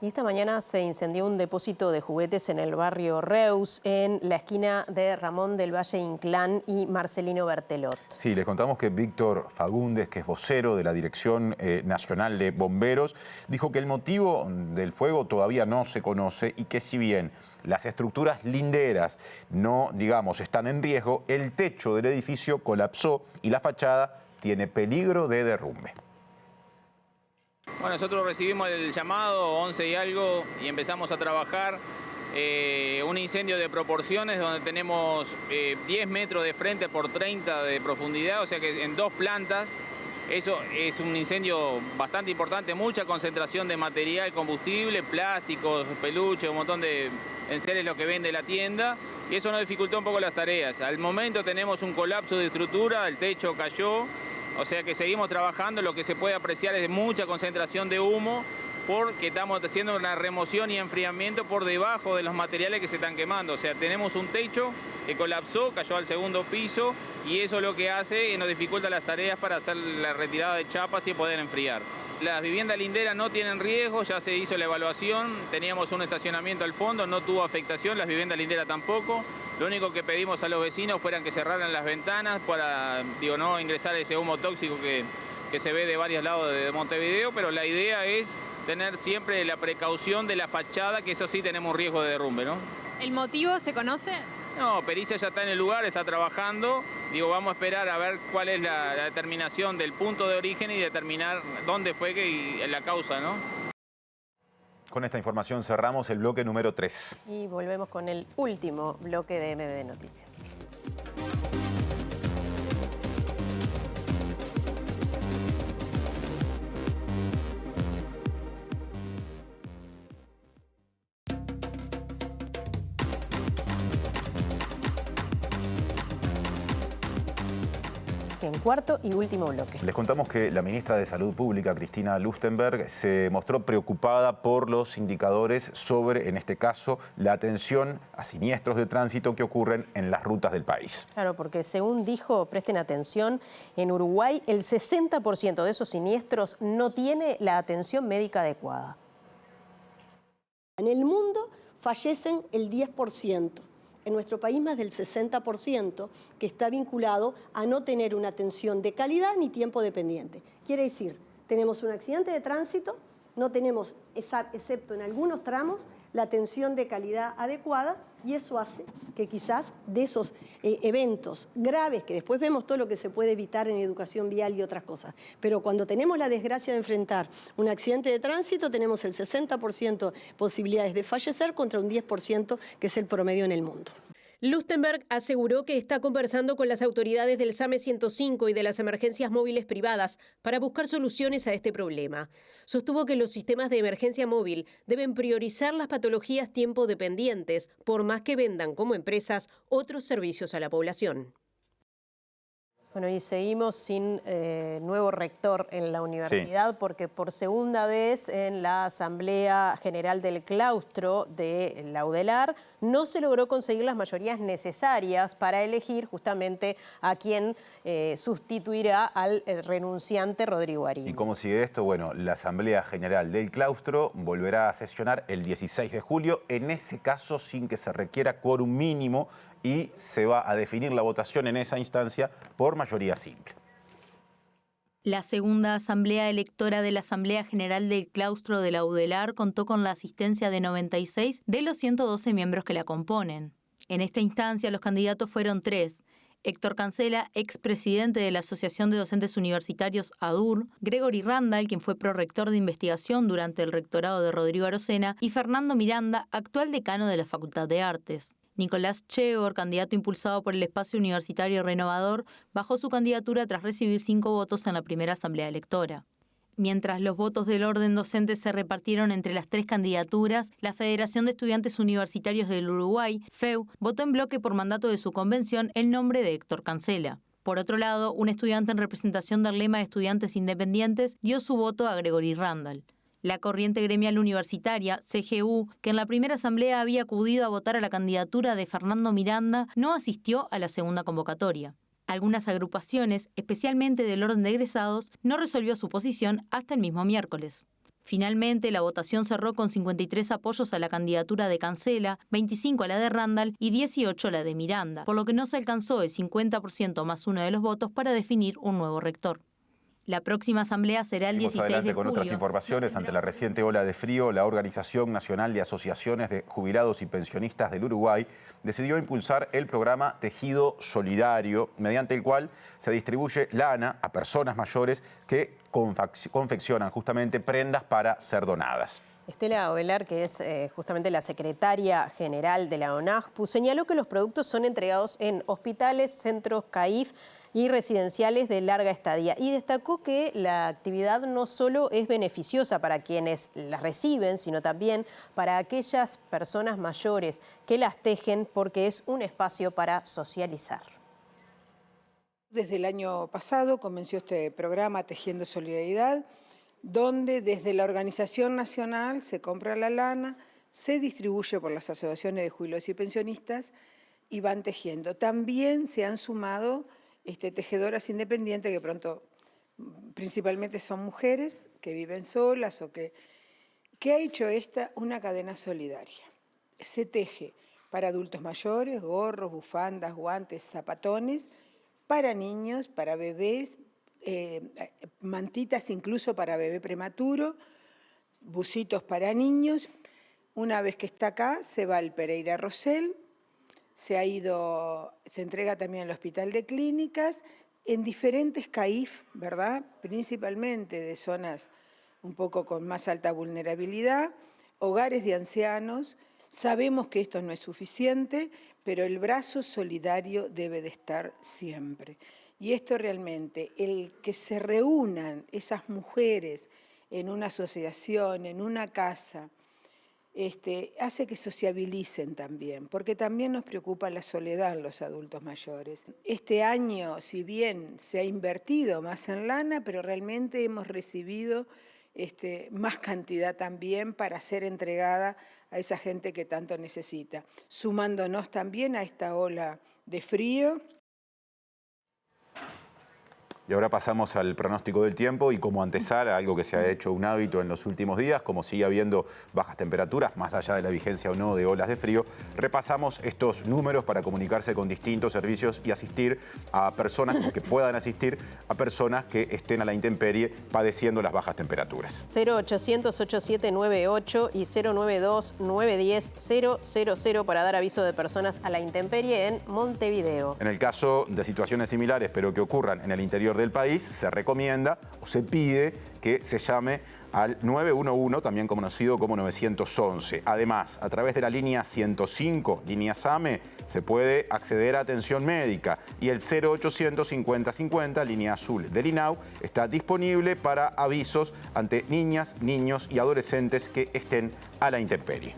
Y esta mañana se incendió un depósito de juguetes en el barrio Reus, en la esquina de Ramón del Valle Inclán y Marcelino Bertelot.
Sí, les contamos que Víctor Fagundes, que es vocero de la Dirección Nacional de Bomberos, dijo que el motivo del fuego todavía no se conoce y que si bien las estructuras linderas no, digamos, están en riesgo, el techo del edificio colapsó y la fachada tiene peligro de derrumbe.
Bueno, nosotros recibimos el llamado 11 y algo y empezamos a trabajar un incendio de proporciones donde tenemos 10 metros de frente por 30 de profundidad, o sea que en 2 plantas. Eso es un incendio bastante importante, mucha concentración de material, combustible, plásticos, peluches, un montón de enseres lo que vende la tienda, y eso nos dificultó un poco las tareas. Al momento tenemos un colapso de estructura, el techo cayó. O sea que seguimos trabajando, lo que se puede apreciar es mucha concentración de humo porque estamos haciendo una remoción y enfriamiento por debajo de los materiales que se están quemando. O sea, tenemos un techo que colapsó, cayó al 2.º piso y eso lo que hace es nos dificulta las tareas para hacer la retirada de chapas y poder enfriar. Las viviendas linderas no tienen riesgo, ya se hizo la evaluación, teníamos un estacionamiento al fondo, no tuvo afectación, las viviendas linderas tampoco. Lo único que pedimos a los vecinos fueran que cerraran las ventanas para, no ingresar ese humo tóxico que se ve de varios lados de Montevideo, pero la idea es tener siempre la precaución de la fachada, que eso sí tenemos un riesgo de derrumbe, ¿no?
¿El motivo se conoce?
No, pericia ya está en el lugar, está trabajando. Vamos a esperar a ver cuál es la determinación del punto de origen y determinar dónde fue la causa, ¿no?
Con esta información cerramos el bloque número 3.
Y volvemos con el último bloque de MBD Noticias. en cuarto y último bloque.
Les contamos que la ministra de Salud Pública, Cristina Lustberg, se mostró preocupada por los indicadores sobre, en este caso, la atención a siniestros de tránsito que ocurren en las rutas del país.
Claro, porque según dijo, presten atención, en Uruguay el 60% de esos siniestros no tiene la atención médica adecuada.
En el mundo fallecen el 10%. En nuestro país más del 60%, que está vinculado a no tener una atención de calidad ni tiempo dependiente. Quiere decir, tenemos un accidente de tránsito, no tenemos, excepto en algunos tramos, la atención de calidad adecuada, y eso hace que quizás de esos eventos graves, que después vemos todo lo que se puede evitar en educación vial y otras cosas, pero cuando tenemos la desgracia de enfrentar un accidente de tránsito, tenemos el 60% posibilidades de fallecer contra un 10% que es el promedio en el mundo.
Lustberg aseguró que está conversando con las autoridades del SAME 105 y de las emergencias móviles privadas para buscar soluciones a este problema. Sostuvo que los sistemas de emergencia móvil deben priorizar las patologías tiempo dependientes, por más que vendan como empresas otros servicios a la población. Bueno, y seguimos sin nuevo rector en la universidad, porque por segunda vez en la Asamblea General del Claustro de la UDELAR no se logró conseguir las mayorías necesarias para elegir justamente a quien sustituirá al renunciante Rodrigo Arín.
¿Y cómo sigue esto? Bueno, la Asamblea General del Claustro volverá a sesionar el 16 de julio, en ese caso sin que se requiera quórum mínimo, y se va a definir la votación en esa instancia por mayoría simple.
La segunda asamblea electora de la Asamblea General del Claustro de la UDELAR contó con la asistencia de 96 de los 112 miembros que la componen. En esta instancia los candidatos fueron 3. Héctor Cancela, expresidente de la Asociación de Docentes Universitarios ADUR, Gregory Randall, quien fue prorector de investigación durante el rectorado de Rodrigo Arocena, y Fernando Miranda, actual decano de la Facultad de Artes. Nicolás Chegor, candidato impulsado por el Espacio Universitario Renovador, bajó su candidatura tras recibir 5 votos en la primera asamblea electora. Mientras los votos del orden docente se repartieron entre las 3 candidaturas, la Federación de Estudiantes Universitarios del Uruguay, FEU, votó en bloque por mandato de su convención el nombre de Héctor Cancela. Por otro lado, un estudiante en representación del lema de Estudiantes Independientes dio su voto a Gregory Randall. La corriente gremial universitaria, CGU, que en la primera asamblea había acudido a votar a la candidatura de Fernando Miranda, no asistió a la segunda convocatoria. Algunas agrupaciones, especialmente del orden de egresados, no resolvió su posición hasta el mismo miércoles. Finalmente, la votación cerró con 53 apoyos a la candidatura de Cancela, 25 a la de Randall y 18 a la de Miranda, por lo que no se alcanzó el 50% más 1 de los votos para definir un nuevo rector. La próxima asamblea será el 16 de julio.
Con otras informaciones, ante la reciente ola de frío, la Organización Nacional de Asociaciones de Jubilados y Pensionistas del Uruguay decidió impulsar el programa Tejido Solidario, mediante el cual se distribuye lana a personas mayores que confeccionan justamente prendas para ser donadas.
Estela Ovelar, que es justamente la secretaria general de la ONAJPU, señaló que los productos son entregados en hospitales, centros CAIF y residenciales de larga estadía, y destacó que la actividad no solo es beneficiosa para quienes las reciben, sino también para aquellas personas mayores que las tejen, porque es un espacio para socializar.
Desde el año pasado comenzó este programa Tejiendo Solidaridad, donde desde la organización nacional se compra la lana, se distribuye por las asociaciones de jubilados y pensionistas y van tejiendo. También se han sumado tejedoras independientes que pronto principalmente son mujeres que viven solas o que ha hecho esta una cadena solidaria. Se teje para adultos mayores, gorros, bufandas, guantes, zapatones, para niños, para bebés, mantitas incluso para bebé prematuro, bucitos para niños. Una vez que está acá, se va al Pereira Rosell, se entrega también al Hospital de Clínicas, en diferentes CAIF, ¿verdad? Principalmente de zonas un poco con más alta vulnerabilidad, hogares de ancianos. Sabemos que esto no es suficiente, pero el brazo solidario debe de estar siempre. Y esto realmente, el que se reúnan esas mujeres en una asociación, en una casa, hace que sociabilicen también, porque también nos preocupa la soledad en los adultos mayores. Este año, si bien se ha invertido más en lana, pero realmente hemos recibido más cantidad también para ser entregada a esa gente que tanto necesita, sumándonos también a esta ola de frío.
Y ahora pasamos al pronóstico del tiempo y como antesala, algo que se ha hecho un hábito en los últimos días, como sigue habiendo bajas temperaturas, más allá de la vigencia o no de olas de frío, repasamos estos números para comunicarse con distintos servicios y asistir a personas que puedan asistir a personas que estén a la intemperie padeciendo las bajas temperaturas.
0800-8798 y 092-910-000 para dar aviso de personas a la intemperie en Montevideo.
En el caso de situaciones similares, pero que ocurran en el interior del país, se recomienda o se pide que se llame al 911, también conocido como 911. Además, a través de la línea 105, línea SAME, se puede acceder a atención médica y el 0800 5050, línea azul del INAU, está disponible para avisos ante niñas, niños y adolescentes que estén a la intemperie.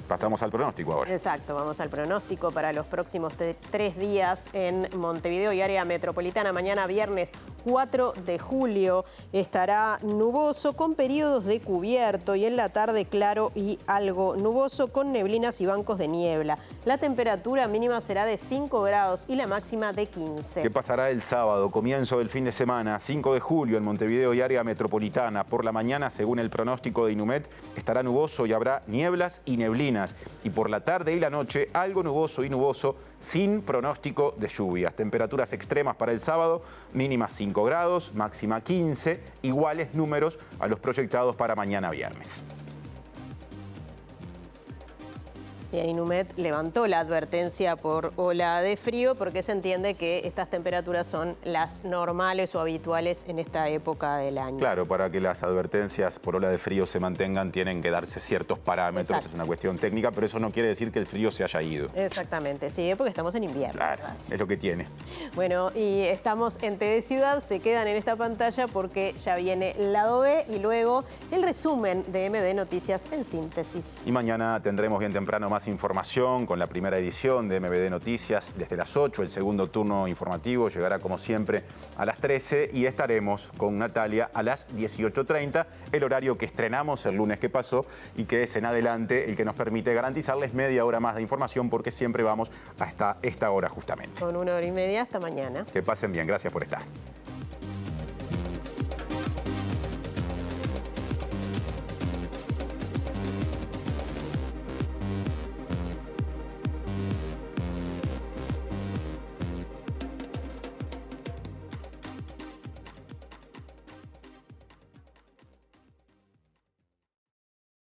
Pasamos al pronóstico ahora.
Exacto, vamos al pronóstico para los próximos 3 días en Montevideo y área metropolitana. Mañana viernes 4 de julio estará nuboso con periodos de cubierto y en la tarde claro y algo nuboso con neblinas y bancos de niebla. La temperatura mínima será de 5 grados y la máxima de 15.
¿Qué pasará el sábado, comienzo del fin de semana, 5 de julio en Montevideo y área metropolitana? Por la mañana, según el pronóstico de Inumet, estará nuboso y habrá nieblas y neblinas. Y por la tarde y la noche, algo nuboso y nuboso, sin pronóstico de lluvias. Temperaturas extremas para el sábado, mínima 5 grados, máxima 15, iguales números a los proyectados para mañana viernes.
Y Inumet levantó la advertencia por ola de frío porque se entiende que estas temperaturas son las normales o habituales en esta época del año.
Claro, para que las advertencias por ola de frío se mantengan tienen que darse ciertos parámetros. Exacto. Es una cuestión técnica, pero eso no quiere decir que el frío se haya ido.
Exactamente, sí, porque estamos en invierno.
Claro, es lo que tiene.
Bueno, y estamos en TV Ciudad, se quedan en esta pantalla porque ya viene el lado B y luego el resumen de MD Noticias en síntesis.
Y mañana tendremos bien temprano más información con la primera edición de MBD Noticias desde las 8. El segundo turno informativo llegará como siempre a las 13 y estaremos con Natalia a las 18:30, el horario que estrenamos el lunes que pasó y que es en adelante el que nos permite garantizarles media hora más de información porque siempre vamos hasta esta hora justamente.
Con 1 hora y media hasta mañana.
Que pasen bien, gracias por estar.